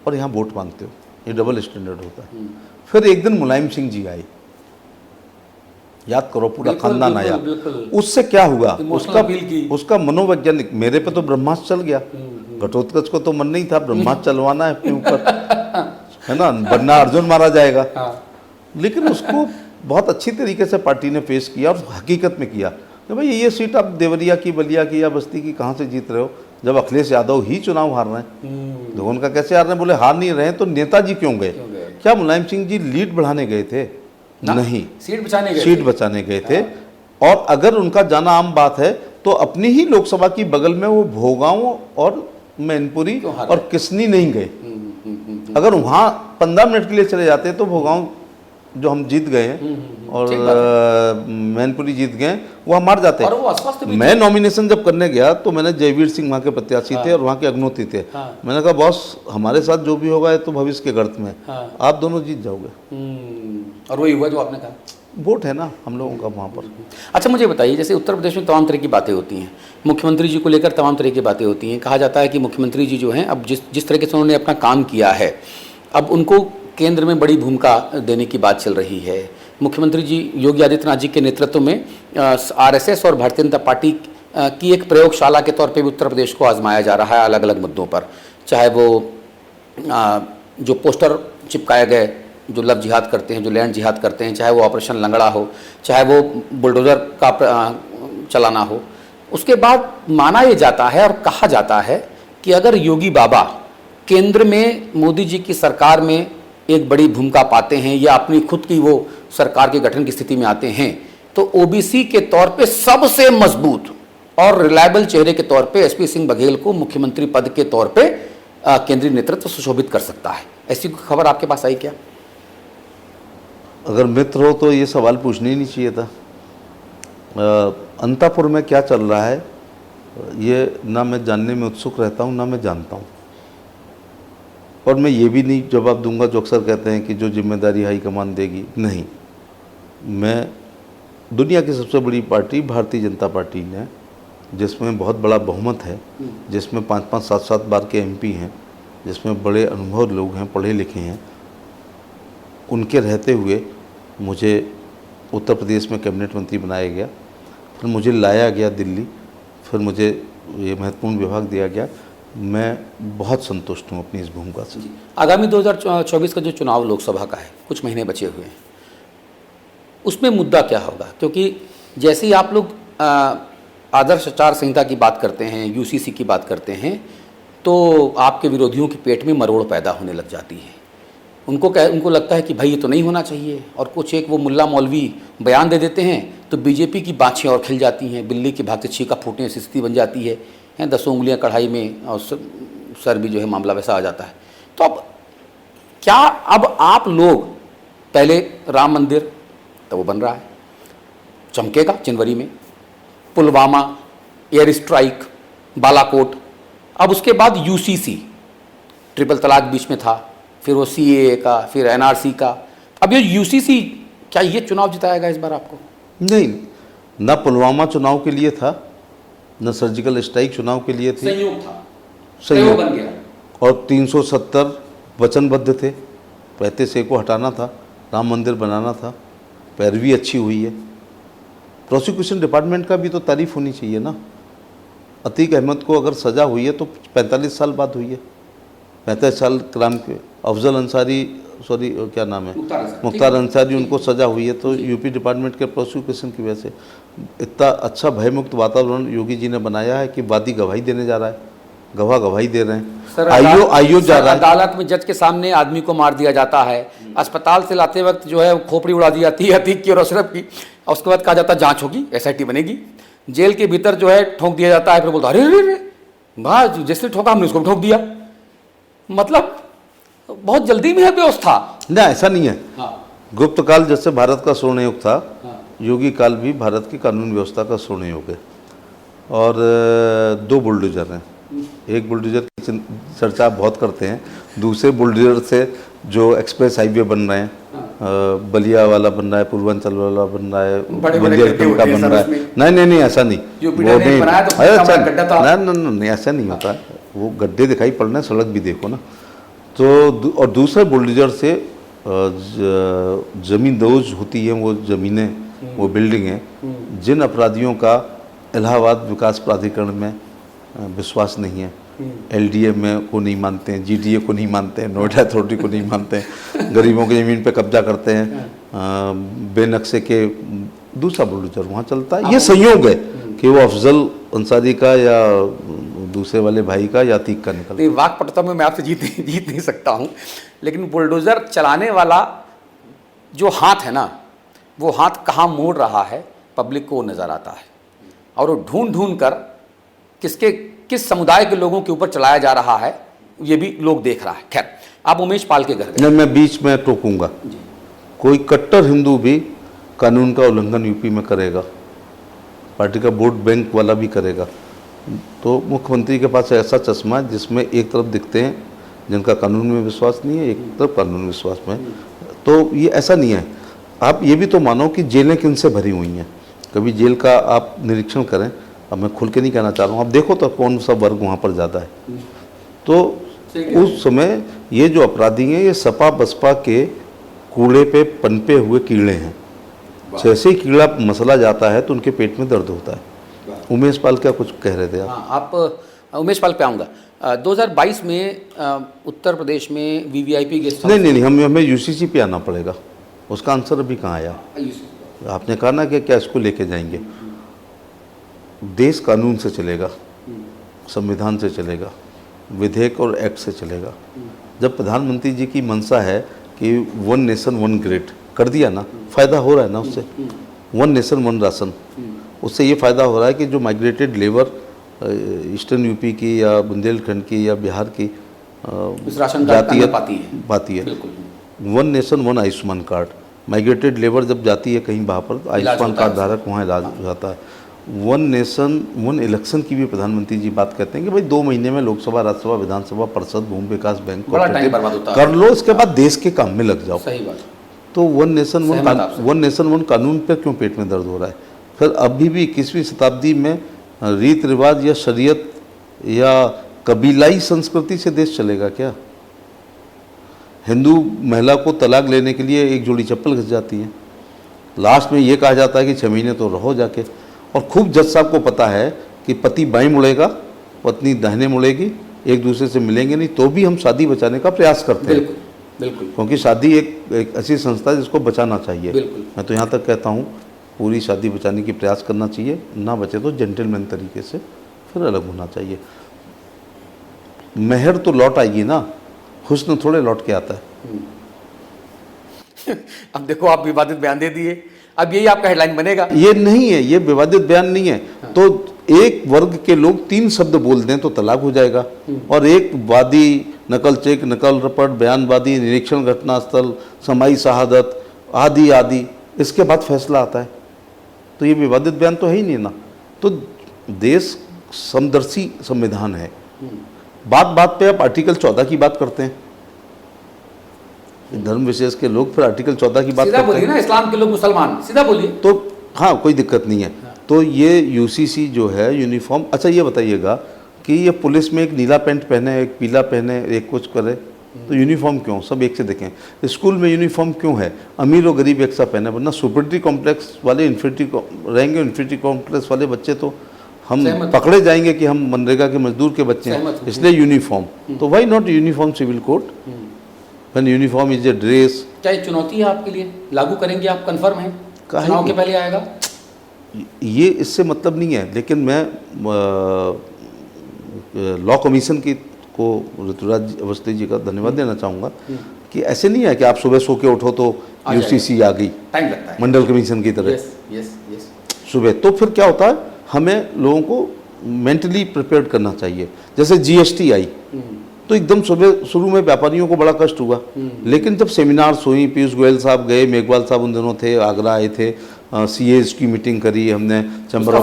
और यहाँ वोट मांगते हो, ये डबल स्टैंडर्ड होता है। फिर एक दिन मुलायम सिंह जी आए, याद करो, पूरा खानदान आया। उससे क्या हुआ, उसका मनोवैज्ञानिक, मेरे पे तो ब्रह्मास्त्र चल गया, घटोत्कच को तो मन नहीं था ब्रह्मास्त्र चलवाना है अपने ऊपर, है ना, वरना अर्जुन मारा जाएगा। लेकिन उसको बहुत अच्छी तरीके से पार्टी ने पेश किया और हकीकत में किया कि भाई ये सीट आप देवरिया की, बलिया की या बस्ती की कहाँ से जीत रहे हो, जब अखिलेश यादव ही चुनाव हार रहे हैं। लोगों का कैसे हार रहे हैं, बोले हार नहीं रहे हैं तो नेताजी क्यों गए? क्या मुलायम सिंह जी लीड बढ़ाने गए थे? नहीं, सीट बचाने गए थे। और अगर उनका जाना आम बात है तो अपनी ही लोकसभा की बगल में वो भोगांव और मैनपुरी और किसनी नहीं गए। अगर वहाँ 15 मिनट के लिए चले जाते तो भोगांव जो हम जीत गए हैं और मैनपुरी जीत गए, वो हम मार जाते हैं। मैं नॉमिनेशन जब करने गया तो मैंने जयवीर सिंह वहाँ के प्रत्याशी थे और वहाँ के अग्नोती थे। मैंने कहा बॉस हमारे साथ जो भी होगा ये तो भविष्य के गर्त में, आप दोनों जीत जाओगे। और वही हुआ जो आपने कहा, वोट है ना हम लोगों का वहाँ पर। अच्छा मुझे बताइए, जैसे उत्तर प्रदेश में तमाम तरह की बातें होती हैं, मुख्यमंत्री जी को लेकर तमाम तरह की बातें होती हैं। कहा जाता है कि मुख्यमंत्री जी जो हैं, अब जिस तरीके से उन्होंने अपना काम किया है, अब उनको केंद्र में बड़ी भूमिका देने की बात चल रही है। मुख्यमंत्री जी योगी आदित्यनाथ जी के नेतृत्व में आरएसएस और भारतीय जनता पार्टी की एक प्रयोगशाला के तौर पे भी उत्तर प्रदेश को आजमाया जा रहा है अलग अलग मुद्दों पर। चाहे वो जो पोस्टर चिपकाए गए जो लव जिहाद करते हैं, जो लैंड जिहाद करते हैं, चाहे वो ऑपरेशन लंगड़ा हो, चाहे वो बुलडोज़र का चलाना हो। उसके बाद माना ये जाता है और कहा जाता है कि अगर योगी बाबा केंद्र में मोदी जी की सरकार में एक बड़ी भूमिका पाते हैं या अपनी खुद की वो सरकार के गठन की स्थिति में आते हैं, तो ओबीसी के तौर पे सबसे मजबूत और रिलायबल चेहरे के तौर पे एसपी सिंह बघेल को मुख्यमंत्री पद के तौर पे केंद्रीय नेतृत्व सुशोभित कर सकता है। ऐसी खबर आपके पास आई क्या? अगर मित्र हो तो ये सवाल पूछना ही नहीं चाहिए था। अंतापुर में क्या चल रहा है ये ना मैं जानने में उत्सुक रहता हूँ ना मैं जानता हूँ, और मैं ये भी नहीं जवाब दूंगा जो अक्सर कहते हैं कि जो जिम्मेदारी हाईकमान देगी। नहीं, मैं दुनिया की सबसे बड़ी पार्टी भारतीय जनता पार्टी ने, जिसमें बहुत बड़ा बहुमत है, जिसमें 5-5, 7-7 बार के एमपी हैं, जिसमें बड़े अनुभव लोग हैं, पढ़े लिखे हैं, उनके रहते हुए मुझे उत्तर प्रदेश में कैबिनेट मंत्री बनाया गया। फिर मुझे लाया गया दिल्ली, फिर मुझे ये महत्वपूर्ण विभाग दिया गया। मैं बहुत संतुष्ट हूँ अपनी इस भूमिका से। आगामी 2024 का जो चुनाव लोकसभा का है, कुछ महीने बचे हुए हैं, उसमें मुद्दा क्या होगा? क्योंकि जैसे ही आप लोग आदर्श आचार संहिता की बात करते हैं, यूसीसी की बात करते हैं, तो आपके विरोधियों के पेट में मरोड़ पैदा होने लग जाती है। उनको लगता है कि भाई ये तो नहीं होना चाहिए, और कुछ एक वो मुल्ला मौलवी बयान दे देते हैं तो बीजेपी की बाछें और खिल जाती हैं, बिल्ली की भागते छीका फूटने की स्थिति बन जाती है, 10 उंगलियां कढ़ाई में और सर भी जो है मामला वैसा आ जाता है। तो अब क्या अब आप लोग, पहले राम मंदिर तो वो बन रहा है, चमकेगा जनवरी में, पुलवामा, एयर स्ट्राइक, बालाकोट, अब उसके बाद यूसीसी, ट्रिपल तलाक बीच में था, फिर वो सीएए का, फिर एनआरसी का, अब ये यूसीसी, क्या ये चुनाव जिताएगा इस बार आपको? नहीं, ना पुलवामा चुनाव के लिए था, न सर्जिकल स्ट्राइक चुनाव के लिए थी, संयोग था, संयोग बन गया। और 370 वचनबद्ध थे, 35A को हटाना था, राम मंदिर बनाना था, पैरवी अच्छी हुई है। प्रोसिक्यूशन डिपार्टमेंट का भी तो तारीफ होनी चाहिए ना। अतीक अहमद को अगर सज़ा हुई है तो 45 साल बाद हुई है। 35 साल क्राइम के अफजल अंसारी, सॉरी क्या नाम है, मुख्तार अंसारी, उनको सज़ा हुई है तो यूपी डिपार्टमेंट के प्रोसिक्यूशन की वजह से। इतना अच्छा भयमुक्त वातावरण योगी जी ने बनाया है कि वादी गवाही देने जा रहा है, गवाह गवाही दे रहे हैं। सर, आईओ जा रहा है। अदालत में जज के सामने आदमी को मार दिया जाता है, अस्पताल से लाते वक्त जो है खोपड़ी उड़ा दी जाती है अतीक की और अशरफ की, और उसके बाद कहा जाता है जांच होगी, एसआईटी बनेगी। जेल के भीतर जो है ठोक दिया जाता है, फिर बोलता अरे अरे वाह जैसे ठोका हमने उसको ठोक दिया। मतलब बहुत जल्दी में है व्यवस्था। ना ऐसा नहीं है। हाँ। गुप्त काल जैसे भारत का स्वर्ण युग था, हाँ। योगी काल भी भारत की कानून व्यवस्था का स्वर्ण युग है। और 2 बुलडोजर हैं। एक बुलडोजर की चर्चा आप बहुत करते हैं, दूसरे बुलडोजर से जो एक्सप्रेस हाईवे बन रहे हैं, बलिया वाला बन रहा है, पूर्वांचल वाला बन रहा है, बुंदेलखंड का बन रहा है। नहीं ऐसा नहीं, वो नहीं, नहीं ऐसा नहीं होता। वो गड्ढे दिखाई पड़ रहे हैं, सड़क भी देखो ना। तो और दूसरे बुलडोजर से जमीन दोज होती है, वो ज़मीनें, वो बिल्डिंगें, जिन अपराधियों का इलाहाबाद विकास प्राधिकरण में विश्वास नहीं है, एलडीए में को नहीं मानते हैं, जीडीए को नहीं मानते हैं, नोएडा अथॉरिटी को नहीं मानते हैं, गरीबों की ज़मीन पे कब्जा करते हैं, बेनक्शे के, दूसरा बुलडोजर वहाँ चलता है। ये संयोग है कि वो अफजल अंसारी का या दूसरे वाले भाई का या अतीक का निकलता है। वाकपटुता में मैं आपसे जीत नहीं सकता हूँ, लेकिन बुलडोजर चलाने वाला जो हाथ है ना, वो हाथ कहाँ मोड़ रहा है पब्लिक को नज़र आता है, और वो ढूंढ ढूंढ कर किस समुदाय के लोगों के ऊपर चलाया जा रहा है ये भी लोग देख रहा है। खैर, आप उमेश पाल के घर गए। नहीं, मैं बीच में टोकूंगा। कोई कट्टर हिंदू भी कानून का उल्लंघन यूपी में करेगा, पार्टी का वोट बैंक वाला भी करेगा, तो मुख्यमंत्री के पास ऐसा चश्मा है जिसमें एक तरफ दिखते हैं जिनका कानून में विश्वास नहीं है, एक तरफ कानून में विश्वास में। तो ये ऐसा नहीं है। आप ये भी तो मानो कि जेलें किन से भरी हुई हैं। कभी जेल का आप निरीक्षण करें, अब मैं खुल के नहीं कहना चाह रहा हूँ, आप देखो तो कौन सा वर्ग वहाँ पर ज़्यादा है। तो उस समय ये जो अपराधी हैं, ये सपा बसपा के कूड़े पे पनपे हुए कीड़े हैं। जैसे ही कीड़ा मसला जाता है तो उनके पेट में दर्द होता है। उमेश पाल क्या कुछ कह रहे थे आप? हाँ, आप उमेश पाल पे आऊँगा। 2022 में उत्तर प्रदेश में वीवीआईपी गेस्ट हाउस, नहीं, हमें यूसीसी पे आना पड़ेगा। उसका आंसर अभी कहाँ आया? आपने कहा ना कि क्या इसको लेके जाएंगे। देश कानून से चलेगा, संविधान से चलेगा, विधेयक और एक्ट से चलेगा। जब प्रधानमंत्री जी की मंशा है कि 1 नेशन 1 ग्रिड कर दिया ना, फ़ायदा हो रहा है ना उससे। 1 नेशन 1 राशन, उससे ये फ़ायदा हो रहा है कि जो माइग्रेटेड लेबर ईस्टर्न यूपी की या बुंदेलखंड की या बिहार की जाती है 1 nation 1 Ayushman card. Migrated labour जब जाती है कहीं वहाँ पर, आयुष्मान कार्ड धारक वहाँ इलाज हो जाता है। 1 नेशन 1 इलेक्शन की भी प्रधानमंत्री जी बात करते हैं कि भाई 2 महीने में लोकसभा, राज्यसभा, विधानसभा, परिषद, भूमि विकास बैंक कर लो, इसके बाद देश के काम में लग जाओ। सही बात। तो 1 नेशन 1 कानून पर क्यों पेट में दर्द हो रहा है? फिर अभी भी 21वीं शताब्दी में रीत रिवाज या शरीयत या कबीलाई संस्कृति से देश चलेगा क्या? हिंदू महिला को तलाक लेने के लिए एक जोड़ी चप्पल घिस जाती है, लास्ट में ये कहा जाता है कि 6 महीने तो रहो जाके। और खूब जज साहब को पता है कि पति बाएं मुड़ेगा, पत्नी दाहिने मुड़ेगी, एक दूसरे से मिलेंगे नहीं, तो भी हम शादी बचाने का प्रयास करते हैं। बिल्कुल। क्योंकि शादी एक ऐसी संस्था है जिसको बचाना चाहिए। मैं तो यहाँ तक कहता हूँ पूरी शादी बचाने की प्रयास करना चाहिए, ना बचे तो जेंटलमैन तरीके से फिर अलग होना चाहिए। मेहर तो लौट आएगी ना, हुस्न थोड़े लौट के आता है। अब देखो, आप विवादित बयान दे दिए, अब यही आपका हेडलाइन बनेगा। ये नहीं है, ये विवादित बयान नहीं है। हाँ। तो एक वर्ग के लोग 3 शब्द बोल दें तो तलाक हो जाएगा, और एक वादी, नकल चेक, नकल रपट, बयानबादी, निरीक्षण घटनास्थल, समाई शहादत आदि आदि, इसके बाद फैसला आता है। तो ये विवादित बयान तो है ही नहीं ना। तो देश समदर्शी संविधान है। बात बात पे आप आर्टिकल 14 की बात करते हैं, धर्म विशेष के लोग फिर आर्टिकल 14 की बात सीधा बोलिए ना, इस्लाम के लोग मुसलमान, सीधा बोलिए। तो हाँ, कोई दिक्कत नहीं है। हाँ। तो ये यूसीसी जो है यूनिफॉर्म, अच्छा ये बताइएगा कि ये पुलिस में एक नीला पैंट पहने, एक पीला पहने, एक कुछ करे, तो यूनिफॉर्म क्यों? सब एक से देखें। स्कूल में यूनिफॉर्म क्यों है? अमीर और गरीब एक सा पहने, वरना सुपरिटी कॉम्प्लेक्स वाले रहेंगे, इन्फिनिटी कॉम्प्लेक्स वाले बच्चे तो हम पकड़े जाएंगे कि हम मनरेगा के मजदूर के बच्चे हैं, इसलिए यूनिफॉर्म। तो why not uniform civil code? When uniform is a dress. क्या ये चुनौती है आपके लिए? लागू करेंगे आप? कंफर्म है चुनाव के पहले आएगा? ये इससे मतलब नहीं है, लेकिन मैं लॉ कमीशन की को ऋतुराज अवस्थी जी का धन्यवाद देना चाहूँगा कि ऐसे नहीं है कि आप सुबह सो के उठो तो यूसीसी आ गई, टाइम लगता है, मंडल कमीशन की तरह। Yes yes yes. सुबह तो फिर क्या होता है, हमें लोगों को मेंटली प्रिपेयर्ड करना चाहिए। जैसे जीएसटी आई तो एकदम सुबह शुरू में व्यापारियों को बड़ा कष्ट हुआ, लेकिन जब सेमिनार्स हुई, पीयूष गोयल साहब गए, मेघवाल साहब उन दिनों थे, आगरा आए थे, सीएज की मीटिंग करी हमने, chamber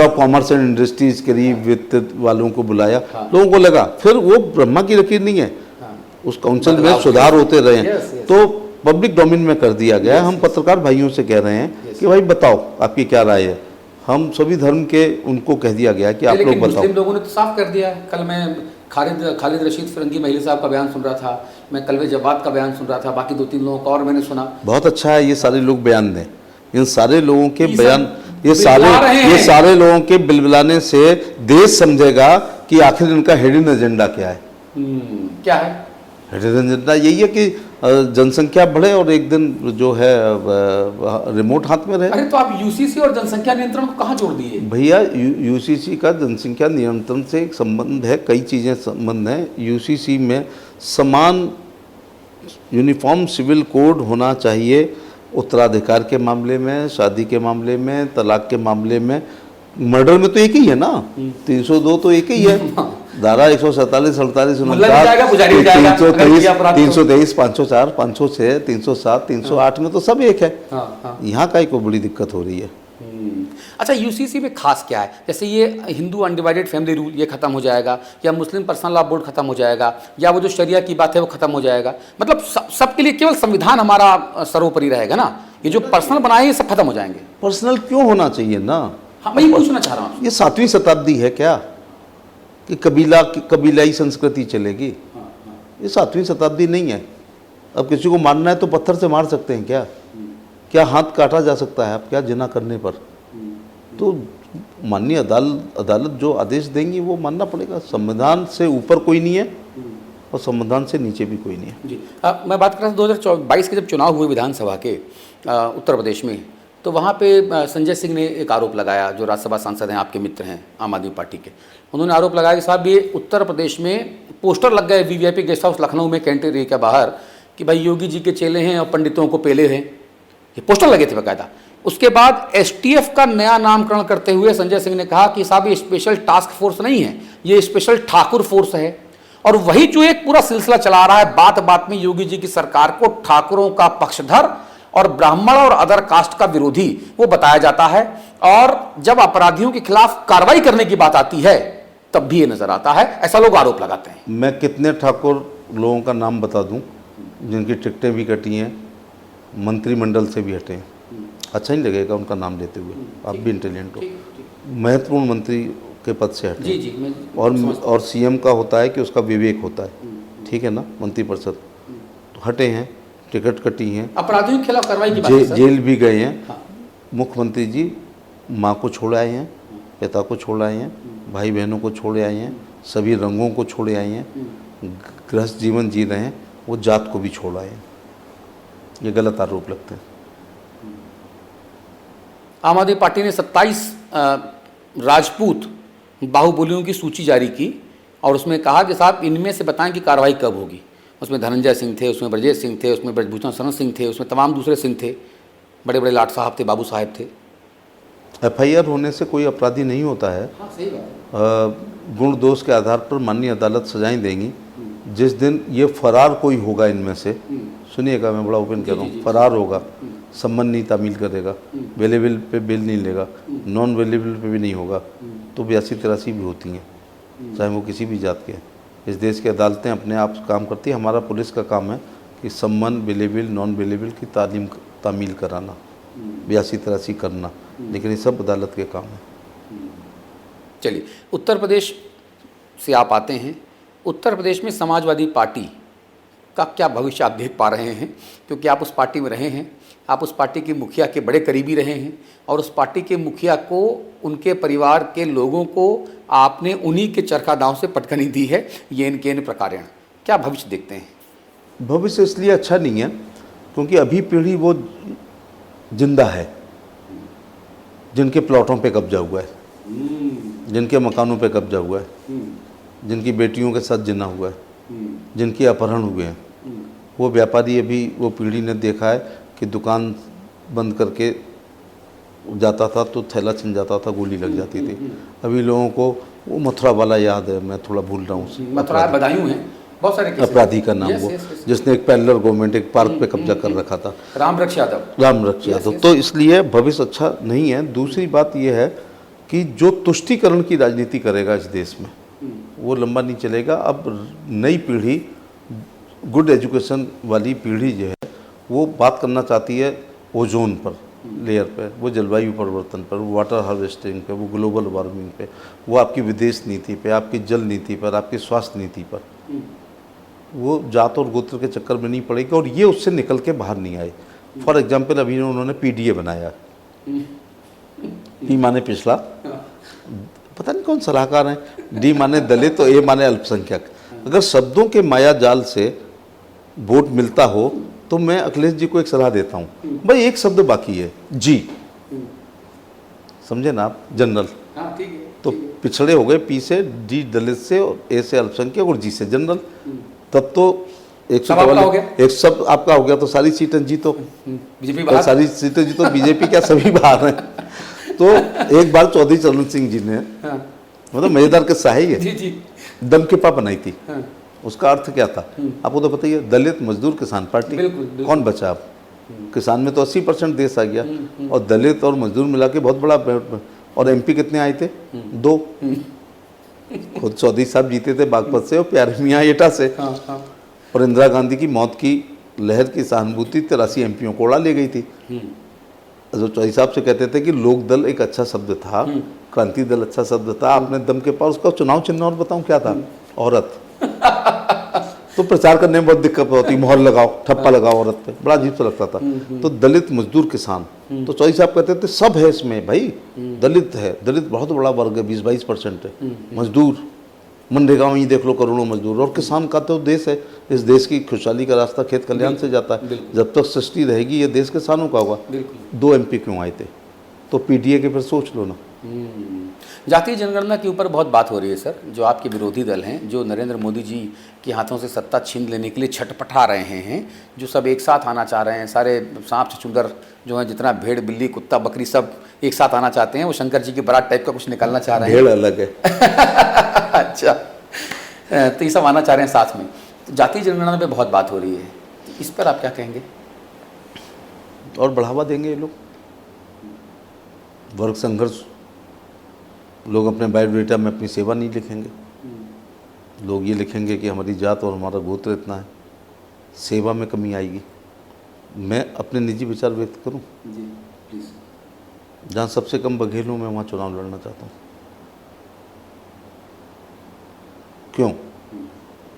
of commerce and industries करी, वित्त वालों को बुलाया, लोगों को लगा फिर वो ब्रह्मा की लकीर नहीं है, उस काउंसिल में सुधार होते रहे हैं, तो पब्लिक डोमेन में कर दिया गया। हम पत्रकार भाइयों से कह रहे हैं कि भाई बताओ आपकी क्या राय है, हम सभी धर्म के उनको कह दिया गया कि आप लोग बताओ। मुस्लिम लोगों ने तो साफ कर दिया है। कल मैं खालिद रशीद फिरंगी महिला साहब का बयान सुन रहा था, मैं कलवे जवाद का बयान सुन रहा था, बाकी 2-3 लोगों का और मैंने सुना। बहुत अच्छा है, ये सारे लोग बयान दें, इन सारे लोगों के बयान, ये ये सारे लोगों के बिलबिलाने से देश समझेगा कि आखिर इनका हिडन एजेंडा क्या है। क्या है हिडन एजेंडा? यही है कि जनसंख्या बढ़े और एक दिन जो है रिमोट हाथ में रहे। अरे तो आप यूसीसी और जनसंख्या नियंत्रण को कहाँ जोड़ दिए भैया? यूसीसी का जनसंख्या नियंत्रण से एक संबंध है, कई चीज़ें संबंध हैं। यूसीसी में समान यूनिफॉर्म सिविल कोड होना चाहिए, उत्तराधिकार के मामले में, शादी के मामले में, तलाक के मामले में। मर्डर में तो एक ही है ना, 302 तो एक ही है, धारा 147, 48, 323, 504, 506, 307, 308 में तो सब एक है। यहाँ का को बड़ी दिक्कत हो रही है। अच्छा, यूसीसी में खास क्या है? जैसे ये हिंदू अनडिवाइडेड फैमिली रूल ये खत्म हो जाएगा, या मुस्लिम पर्सनल लॉ बोर्ड खत्म हो जाएगा, या वो जो शरिया की बात है वो खत्म हो जाएगा, मतलब सबके लिए केवल संविधान हमारा सर्वोपरि रहेगा ना? ये जो पर्सनल बनाए ये सब खत्म हो जाएंगे। पर्सनल क्यों होना चाहिए ना? हाँ, मैं पूछना चाह रहा हूँ। ये 7वीं शताब्दी है क्या कि कबीलाई संस्कृति चलेगी? ये 7वीं शताब्दी नहीं है। अब किसी को मारना है तो पत्थर से मार सकते हैं क्या? क्या हाथ काटा जा सकता है आप क्या जिना करने पर? तो माननीय अदालत जो आदेश देंगी वो मानना पड़ेगा। संविधान से ऊपर कोई नहीं है और संविधान से नीचे भी कोई नहीं है जी। मैं बात कर रहा था 2022 के जब चुनाव हुए विधानसभा के उत्तर प्रदेश में, तो वहाँ पे संजय सिंह ने एक आरोप लगाया, जो राज्यसभा सांसद हैं, आपके मित्र हैं आम आदमी पार्टी के। उन्होंने आरोप लगाया कि साहब ये उत्तर प्रदेश में पोस्टर लग गए वीवीआईपी गेस्ट हाउस लखनऊ में कैंटीन के बाहर कि भाई योगी जी के चेले हैं और पंडितों को पेले हैं, ये पोस्टर लगे थे बाकायदा। उसके बाद एसटीएफ का नया नामकरण करते हुए संजय सिंह ने कहा कि साहब ये स्पेशल टास्क फोर्स नहीं है, ये स्पेशल ठाकुर फोर्स है। और वही जो एक पूरा सिलसिला चला रहा है, बात बात में योगी जी की सरकार को ठाकुरों का पक्षधर और ब्राह्मण और अदर कास्ट का विरोधी वो बताया जाता है, और जब अपराधियों के खिलाफ कार्रवाई करने की बात आती है तब भी ये नजर आता है। ऐसा लोग आरोप लगाते हैं। मैं कितने ठाकुर लोगों का नाम बता दूं जिनकी टिकटें भी कटी हैं, मंत्रिमंडल से भी हटे हैं। अच्छा नहीं लगेगा उनका नाम लेते हुए, आप भी इंटेलिजेंट हो, महत्वपूर्ण मंत्री के पद से हटे। जी जी, और सीएम का होता है कि उसका विवेक होता है, ठीक है ना, मंत्रिपरिषद तो हटे हैं, टिकट कटी हैं, अपराधियों के खिलाफ कार्रवाई की बात है सर। जेल भी गए हैं। हाँ। मुख्यमंत्री जी माँ को छोड़ आए हैं, पिता को छोड़ आए हैं, भाई बहनों को छोड़ आए हैं, सभी रंगों को छोड़ आए हैं, गृहस्थ जीवन जी रहे हैं, वो जात को भी छोड़ आए हैं। ये गलत आरोप लगते हैं। आम आदमी पार्टी ने 27 राजपूत बाहुबलियों की सूची जारी की और उसमें कहा कि साहब इनमें से बताएं कि कार्रवाई कब होगी। उसमें धनंजय सिंह थे, उसमें ब्रजेश सिंह थे, उसमें ब्रजभूषण शरण सिंह थे, उसमें तमाम दूसरे सिंह थे, बड़े बड़े लाट साहब थे, बाबू साहब थे। एफआईआर होने से कोई अपराधी नहीं होता है। हाँ, सही बात है। गुण दोष के आधार पर माननीय अदालत सजाएं देंगी। जिस दिन ये फरार कोई होगा इनमें से, सुनिएगा मैं बड़ा ओपन कर रहा हूँ, फरार होगा, सम्मन नहीं तामील करेगा, वेलेबल पे बिल नहीं लेगा, नॉन वेलेबल पे भी नहीं होगा, तो 82-83 भी होती हैं, चाहे वो किसी भी जात के हैं। इस देश की अदालतें अपने आप काम करती हैं। हमारा पुलिस का काम है कि सम्मन, वेलेबल, नॉन वेलेबल की तामील कराना, 82-83 करना, लेकिन ये सब अदालत के काम है। चलिए, उत्तर प्रदेश से आप आते हैं। उत्तर प्रदेश में समाजवादी पार्टी का क्या भविष्य आप देख पा रहे हैं? क्योंकि आप उस पार्टी में रहे हैं, आप उस पार्टी के मुखिया के बड़े करीबी रहे हैं, और उस पार्टी के मुखिया को, उनके परिवार के लोगों को आपने उन्हीं के चरखा दांव से पटकनी दी है, येन केन प्रकारेण। क्या भविष्य देखते हैं? भविष्य इसलिए अच्छा नहीं है क्योंकि अभी पीढ़ी वो जिंदा है जिनके प्लॉटों पे कब्जा हुआ है, जिनके मकानों पे कब्जा हुआ है, जिनकी बेटियों के साथ जिना हुआ है, जिनके अपहरण हुए हैं, वो व्यापारी अभी वो पीढ़ी ने देखा है कि दुकान बंद करके जाता था तो थैला छिन जाता था, गोली लग जाती थी। अभी लोगों को वो मथुरा वाला याद है, मैं थोड़ा भूल रहा हूँ, मथुरा बदायूं है, बहुत सारे केसेस अपराधी का नाम हैं। वो, Yes, yes, yes. जिसने एक पैरेलल गवर्नमेंट एक पार्क पे कब्जा कर रखा था, रामरक्ष यादव। रामरक्ष यादव। तो इसलिए भविष्य अच्छा नहीं है। दूसरी बात यह है कि जो तुष्टीकरण की राजनीति करेगा इस देश में वो लंबा नहीं चलेगा। अब नई पीढ़ी, गुड एजुकेशन वाली पीढ़ी जो है वो बात करना चाहती है ओजोन पर, लेयर पे, वो जलवायु परिवर्तन पर, वो वाटर हार्वेस्टिंग पे, वो ग्लोबल वार्मिंग पे, वो आपकी विदेश नीति पे, आपकी जल नीति पर, आपकी स्वास्थ्य नीति पर। वो जात और गोत्र के चक्कर में नहीं पड़ेगी और ये उससे निकल के बाहर नहीं आए। फॉर एग्जाम्पल अभी उन्होंने पीडीए बनाया, पी माने पिछला, पता नहीं कौन सलाहकार है, डी माने दलित और ए माने अल्पसंख्यक। अगर शब्दों के माया जाल से वोट मिलता हो तो मैं अखिलेश जी को एक सलाह देता हूँ, भाई एक शब्द बाकी है, जी, समझे ना आप, जनरल। हाँ, ठीक है, तो पिछड़े हो गए पी से, डी दलित से, और ए से अल्पसंख्यक और जी से जनरल। तब तो एक सब आपका हो गया। एक सब आपका हो गया तो सारी सीटें जीतो, बीजेपी और बाहर। सारी सीटें जीतो, बीजेपी क्या सभी बाहर हैं। तो एक बार चौधरी चरण सिंह जी ने, हाँ, मतलब मजेदार किस्सा है ये, जी जी, दम के पा बनाई थी। हाँ, उसका अर्थ क्या था आपको तो पता ही है, दलित मजदूर किसान पार्टी। बिल्कुल, बिल्कुल। कौन बचा आप? किसान में तो 80% देश आ गया, और दलित और मजदूर मिला के बहुत बड़ा। और एमपी कितने आए थे? 2। खुद चौधरी साहब जीते थे बागपत से और प्यारे मियाँ एटा से। हाँ, हाँ, और इंदिरा गांधी की मौत की लहर की सहानुभूति 83 एमपीओं को उड़ा ले गई थी। जो चौधरी साहब से कहते थे कि लोक दल एक अच्छा शब्द था, क्रांति दल अच्छा शब्द था, आपने दम के पास उसका चुनाव चिन्ह और बताऊं क्या था? औरत। तो प्रचार करने में बहुत दिक्कत होती, मोहर लगाओ, ठप्पा लगाओ औरत पे, बड़ा अजीब सा लगता था। तो दलित मजदूर किसान, तो चौधरी साहब कहते थे सब है इसमें भाई, दलित है, दलित बहुत बड़ा वर्ग है, 20-22% है, मजदूर मनरेगा में ही देख लो करोड़ों मजदूर, और किसान का तो देश है। इस देश की खुशहाली का रास्ता खेत कल्याण से जाता है। जब तक सृष्टि रहेगी ये देश किसानों का होगा। 2 एमपी क्यों आए थे? तो पीडीए के फिर सोच लो ना। जातीय जनगणना के ऊपर बहुत बात हो रही है सर। जो आपके विरोधी दल हैं, जो नरेंद्र मोदी जी के हाथों से सत्ता छीन लेने के लिए छटपटा रहे हैं, जो सब एक साथ आना चाह रहे हैं, सारे सांप छछूंदर जो है, जितना भेड़ बिल्ली कुत्ता बकरी सब एक साथ आना चाहते हैं, वो शंकर जी की बारात टाइप का कुछ निकालना चाह रहे हैं। भेड़ अलग है। अच्छा, तो ये सब आना चाह रहे हैं साथ में। तो जातीय जनगणना पे बहुत बात हो रही है, इस पर आप क्या कहेंगे? और बढ़ावा देंगे ये लोग वर्ग संघर्ष। लोग अपने बायोडेटा में अपनी सेवा नहीं लिखेंगे, लोग ये लिखेंगे कि हमारी जात और हमारा गोत्र इतना है। सेवा में कमी आएगी। मैं अपने निजी विचार व्यक्त करूं, जी प्लीज। जहाँ सबसे कम बघेल हूँ मैं वहाँ चुनाव लड़ना चाहता हूँ। क्यों?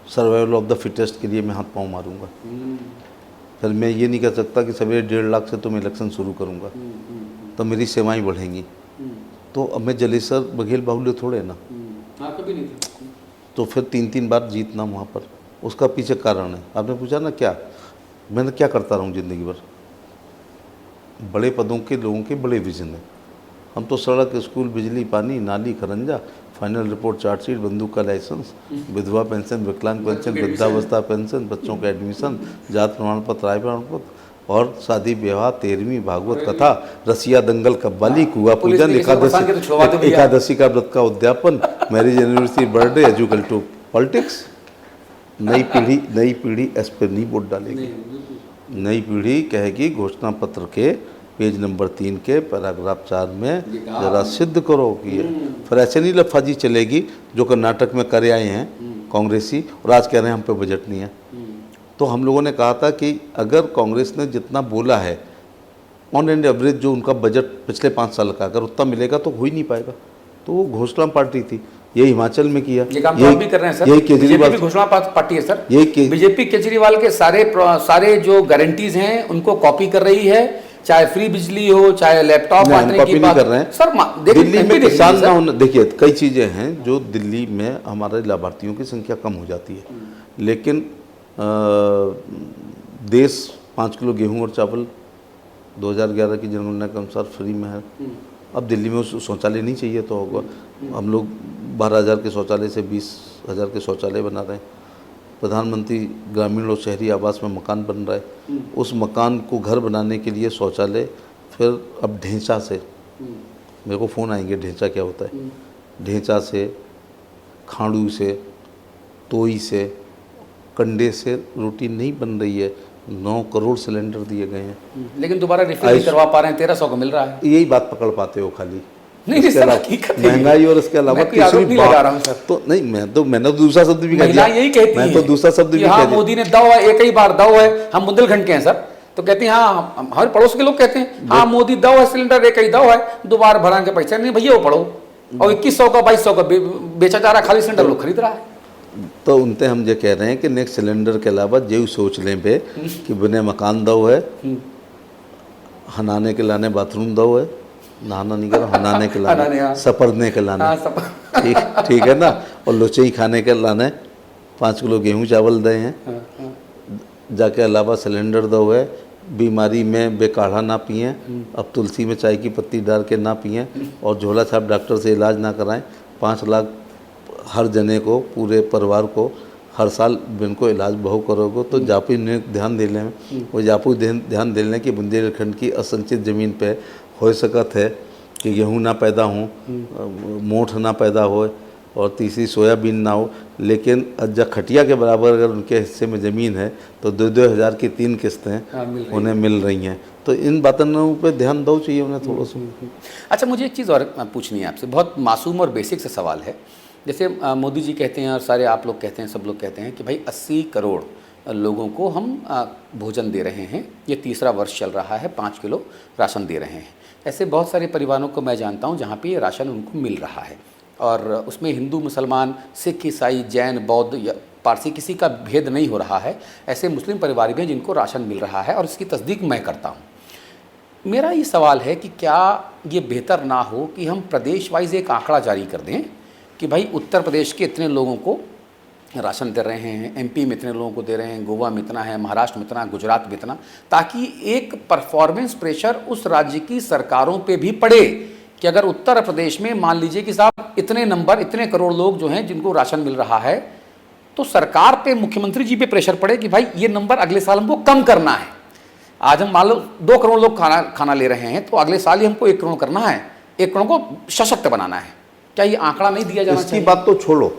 सर्वाइवल ऑफ द फिटेस्ट के लिए मैं हाथ पाँव मारूंगा। फिर मैं ये नहीं कह सकता कि सवेरे 1.5 लाख से तो मैं इलेक्शन शुरू करूंगा, तो मेरी सेवाएं बढ़ेंगी। तो अब मैं जलेसर बघेल बाहुल्य थोड़े ना, कभी नहीं था। तो फिर 3-3 बार जीतना वहाँ पर, उसका पीछे कारण है। आपने पूछा ना क्या मैंने क्या करता रहूँ ज़िंदगी भर। बड़े पदों के लोगों के बड़े विजन हैं। हम तो सड़क, स्कूल, बिजली, पानी, नाली, खरंजा, फाइनल रिपोर्ट, चार्जशीट, बंदूक का लाइसेंस, विधवा पेंशन, विकलांग पेंशन, वृद्धावस्था पेंशन, बच्चों का एडमिशन, जात प्रमाण पत्र, आय प्रमाण पत्र, और शादी विवाह, 13वीं भागवत कथा, रसिया दंगल, कव्वाली, कुआ पूजन, एकादशी का व्रत का उद्यापन, मैरिज एनिवर्सरी, बर्थडे, एजुकल टू पॉलिटिक्स। नई पीढ़ी इस पर नहीं वोट डालेगी। नई पीढ़ी कहेगी घोषणा पत्र के पेज नंबर 3 के पैराग्राफ 4 में जरा सिद्ध करो कि फिर ऐसे नहीं लफाजी चलेगी जो कर्नाटक में करे आए हैं कांग्रेसी, और आज कह रहे हैं हम पे बजट नहीं है। तो हम लोगों ने कहा था कि अगर कांग्रेस ने जितना बोला है ऑन एंड एवरेज, जो उनका बजट पिछले 5 साल का अगर उतना मिलेगा तो हो ही नहीं पाएगा। तो वो घोषणा पार्टी थी, ये हिमाचल में किया, ये काम तो आप भी कर रहे हैं सर। यही केजरीवाल भी घोषणा पार्टी है सर। यही बीजेपी केजरीवाल के सारे जो गारंटीज हैं उनको कॉपी कर रही है, चाहे फ्री बिजली हो, चाहे लैपटॉप बांटने की बात कर रहे हैं सर। दिल्ली में किसान ना होना, देखिए कई चीज़ें हैं जो दिल्ली में हमारे लाभार्थियों की संख्या कम हो जाती है, लेकिन देश 5 किलो गेहूं और चावल 2011 की जनगणना के अनुसार फ्री में है। अब दिल्ली में शौचालय नहीं चाहिए तो होगा। हम लोग 12,000 के शौचालय से 20,000 के शौचालय बना रहे हैं। प्रधानमंत्री ग्रामीण और शहरी आवास में मकान बन रहा है, उस मकान को घर बनाने के लिए शौचालय, फिर अब ढेंचा से, मेरे को फ़ोन आएंगे ढेंचा क्या होता है, ढेंचा से, खाड़ू से, तोई से, कंडे से रोटी नहीं बन रही है। 9 करोड़ सिलेंडर दिए गए हैं, लेकिन दोबारा रिफिल नहीं करवा पा रहे हैं, 1300 का मिल रहा है। यही बात पकड़ पाते हो खाली। नहीं सर, हकीकत है। महंगाई और इसके अलावा मैं कोई आरोप नहीं लगा रहा हूँ सर। तो नहीं, मैंने तो दूसरा शब्द भी कह महिला दिया, यही कहती मैं है तो दूसरा शब्द भी कि कह हाँ दिया। मोदी ने दाव है, एक ही बार दाव है। हम बुंदेलखंड के हैं सर, तो कहती हैं हाँ, हमारे पड़ोस के लोग कहते हैं हाँ मोदी दाव है, सिलेंडर एक ही दाव है, दोबारा भरा के पैसे नहीं भैया वो पढ़ो। और 2100 का 2200 का बेचा जा रहा है, खाली सिलेंडर लोग खरीद रहा है। तो उनते हम ये कह रहे हैं कि नेक्स्ट सिलेंडर के अलावा जो सोच लें पे कि बने मकान दो है, हनाने के लाने बाथरूम दो है, नहाना नहीं करो, हनाने के हनाने, लाने, हाँ। सपरने के लाने, हाँ, सब ठीक ठीक है ना। और लुचई खाने के लाने 5 किलो गेहूं चावल दे हैं, जाके अलावा सिलेंडर दो है, बीमारी में बेकाढ़ा ना पिएं, अब तुलसी में चाय की पत्ती डाल के ना पिएं, और झोला छाप डॉक्टर से इलाज ना कराएं। 5 लाख हर जने को, पूरे परिवार को हर साल इनको इलाज बहु करोगे तो जापू ने ध्यान दे लें, वो जापू ध्यान दे लें कि बुंदेलखंड की असंचित ज़मीन पे हो सकत है कि गेहूँ ना पैदा हों, मोठ ना पैदा हो, और तीसरी सोयाबीन ना हो। लेकिन जब खटिया के बराबर अगर उनके हिस्से में ज़मीन है तो 2-2 हज़ार की 3 किस्तें उन्हें मिल रही हैं। तो इन बातों पे ध्यान दो चाहिए उन्हें थोड़ा सा। अच्छा, मुझे एक चीज़ और पूछनी है आपसे, बहुत मासूम और बेसिक सा सवाल है। जैसे मोदी जी कहते हैं और सारे आप लोग कहते हैं, सब लोग कहते हैं कि भाई 80 करोड़ लोगों को हम भोजन दे रहे हैं, ये तीसरा वर्ष चल रहा है, 5 किलो राशन दे रहे हैं। ऐसे बहुत सारे परिवारों को मैं जानता हूँ जहाँ पे ये राशन उनको मिल रहा है, और उसमें हिंदू, मुसलमान, सिख, ईसाई, जैन, बौद्ध या पारसी किसी का भेद नहीं हो रहा है। ऐसे मुस्लिम परिवार भी हैं जिनको राशन मिल रहा है, और इसकी तस्दीक मैं करता हूँ। मेरा ये सवाल है कि क्या ये बेहतर ना हो कि हम प्रदेश वाइज एक आंकड़ा जारी कर दें कि भाई उत्तर प्रदेश के इतने लोगों को राशन दे रहे हैं, एमपी में इतने लोगों को दे रहे हैं, गोवा में इतना है, महाराष्ट्र में इतना, गुजरात में इतना, ताकि एक परफॉर्मेंस प्रेशर उस राज्य की सरकारों पे भी पड़े कि अगर उत्तर प्रदेश में मान लीजिए कि साहब इतने नंबर, इतने करोड़ लोग जो हैं जिनको राशन मिल रहा है, तो सरकार पे, मुख्यमंत्री जी पे प्रेशर पड़े कि भाई ये नंबर अगले साल हमको कम करना है। आज हम मान लो 2 करोड़ लोग खाना ले रहे हैं, तो अगले साल ही हमको 1 करोड़ करना है, 1 करोड़ को सशक्त बनाना है। क्या ये आंकड़ा नहीं दिया जाना चाहिए? इसकी बात तो छोड़ो,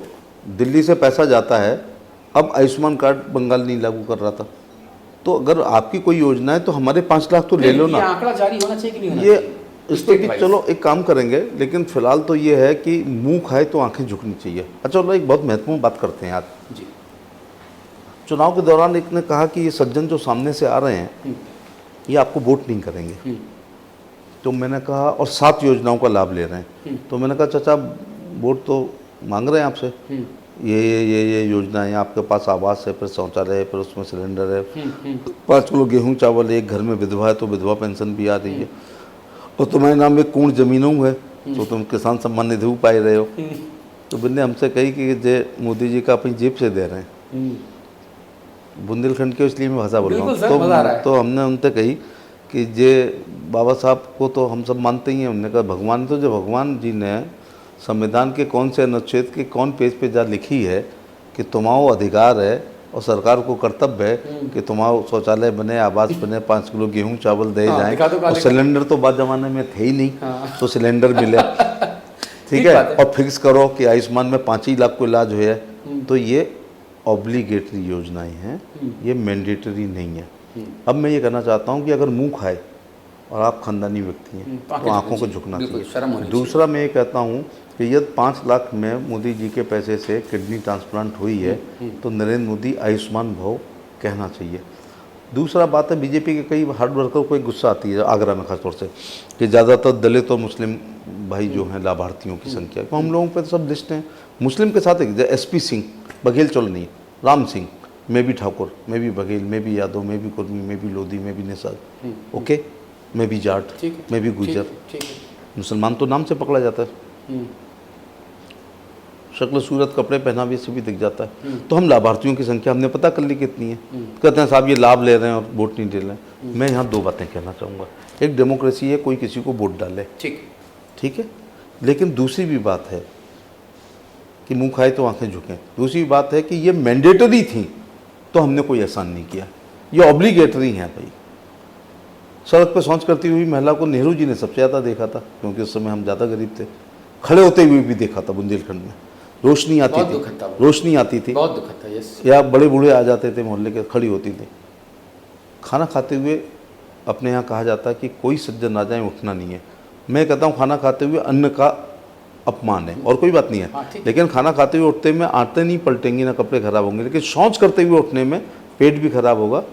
दिल्ली से पैसा जाता है, अब आयुष्मान कार्ड बंगाल नहीं लागू कर रहा था, तो अगर आपकी कोई योजना है तो हमारे 5 लाख तो ले लो ना। ये आंकड़ा जारी होना चाहिए कि नहीं होना ये चाहिए? इस पर कि चलो एक काम करेंगे, लेकिन फिलहाल तो ये है कि मुंह खाए तो आंखें झुकनी चाहिए। अच्छा, चलो एक बहुत महत्वपूर्ण बात करते हैं आज। जी। चुनाव के दौरान एक ने कहा कि ये सज्जन जो सामने से आ रहे हैं ये आपको वोट नहीं करेंगे, तो मैंने कहा, और 7 योजनाओं का लाभ ले रहे हैं, तो मैंने कहा चाचा वोट तो मांग रहे हैं आपसे, ये योजना है, आपके पास आवास है, फिर शौचालय है, फिर उसमें सिलेंडर है, 5 किलो गेहूँ चावल, एक घर में विधवा है तो विधवा पेंशन भी आ रही है, और तुम्हारे नाम में कूण जमीनों है तो तुम किसान सम्मान निधि पाए रहे हो। तो बिन्ने हमसे कही कि जे मोदी जी का अपनी जेब से दे रहे हैं, बुंदेलखंड के, इसलिए मैं भाषा बोल रहा हूँ। तो हमने उनसे कही कि जे बाबा साहब को तो हम सब मानते ही हैं। हमने कहा भगवान, तो जो भगवान जी ने संविधान के कौन से अनुच्छेद के कौन पेज पे जा लिखी है कि तुम्हारा अधिकार है और सरकार को कर्तव्य है कि तुम्हारा शौचालय बने, आवास बने, 5 किलो गेहूँ चावल दे जाए, और सिलेंडर तो बाद जमाने में थे ही नहीं, तो सिलेंडर मिले, ठीक है, और फिक्स करो कि आयुष्मान में 5 ही लाख को इलाज हो है। तो ये ऑब्लिगेटरी योजनाएं हैं, ये मैंडेटरी नहीं है। अब मैं ये कहना चाहता हूँ कि अगर मुंह खाए और आप खानदानी व्यक्ति हैं तो आंखों को झुकना चाहिए। दूसरा मैं ये कहता हूँ कि यदि 5 लाख में मोदी जी के पैसे से किडनी ट्रांसप्लांट हुई है तो नरेंद्र मोदी आयुष्मान भव कहना चाहिए। दूसरा बात है, बीजेपी के कई हार्ड वर्कर को एक गुस्सा आती है आगरा में खासतौर से कि ज़्यादातर दलित और मुस्लिम भाई जो हैं लाभार्थियों की संख्या, तो हम लोगों पर तो सब लिस्ट हैं। मुस्लिम के साथ एक SP सिंह, बघेल चल नहीं, राम सिंह, मैं भी ठाकुर, मैं भी बघेल, मैं भी यादव, मैं भी कुर्मी, मैं भी लोधी, मैं भी निषाद, ओके, मैं भी जाट, मैं भी गुजर। मुसलमान तो नाम से पकड़ा जाता है, शक्ल सूरत कपड़े पहनावे से भी दिख जाता है। तो हम लाभार्थियों की संख्या हमने पता कर ली कितनी है। कहते हैं साहब ये लाभ ले रहे हैं और वोट नहीं दे रहे हैं। मैं यहाँ 2 बातें कहना चाहूँगा। एक, डेमोक्रेसी है, कोई किसी को वोट डाले, ठीक, ठीक है। लेकिन दूसरी भी बात है कि मुंह खाए तो आंखें झुकें। दूसरी बात है कि ये मैंडेटरी थी तो हमने कोई एहसान नहीं किया, ये ऑब्लिगेटरी हैं भाई। सड़क पे शौच करती हुई महिला को नेहरू जी ने सबसे ज़्यादा देखा था, क्योंकि उस समय हम ज़्यादा गरीब थे। खड़े होते हुए भी देखा था बुंदेलखंड में, रोशनी आती बहुत थी, दुखद था वो। रोशनी आती थी, बहुत दुखद था, यस। या बड़े बूढ़े आ जाते थे मोहल्ले के, खड़ी होती थी। खाना खाते हुए अपने यहाँ कहा जाता है कि कोई सज्जन ना जाए, उठना नहीं है। मैं कहता हूँ खाना खाते हुए अन्न का अपमान है और कोई बात नहीं है, हाँ, ठीक। लेकिन खाना खाते हुए उठते में आंतें नहीं पलटेंगी, ना कपड़े खराब होंगे, लेकिन शौच करते हुए उठने में पेट भी खराब होगा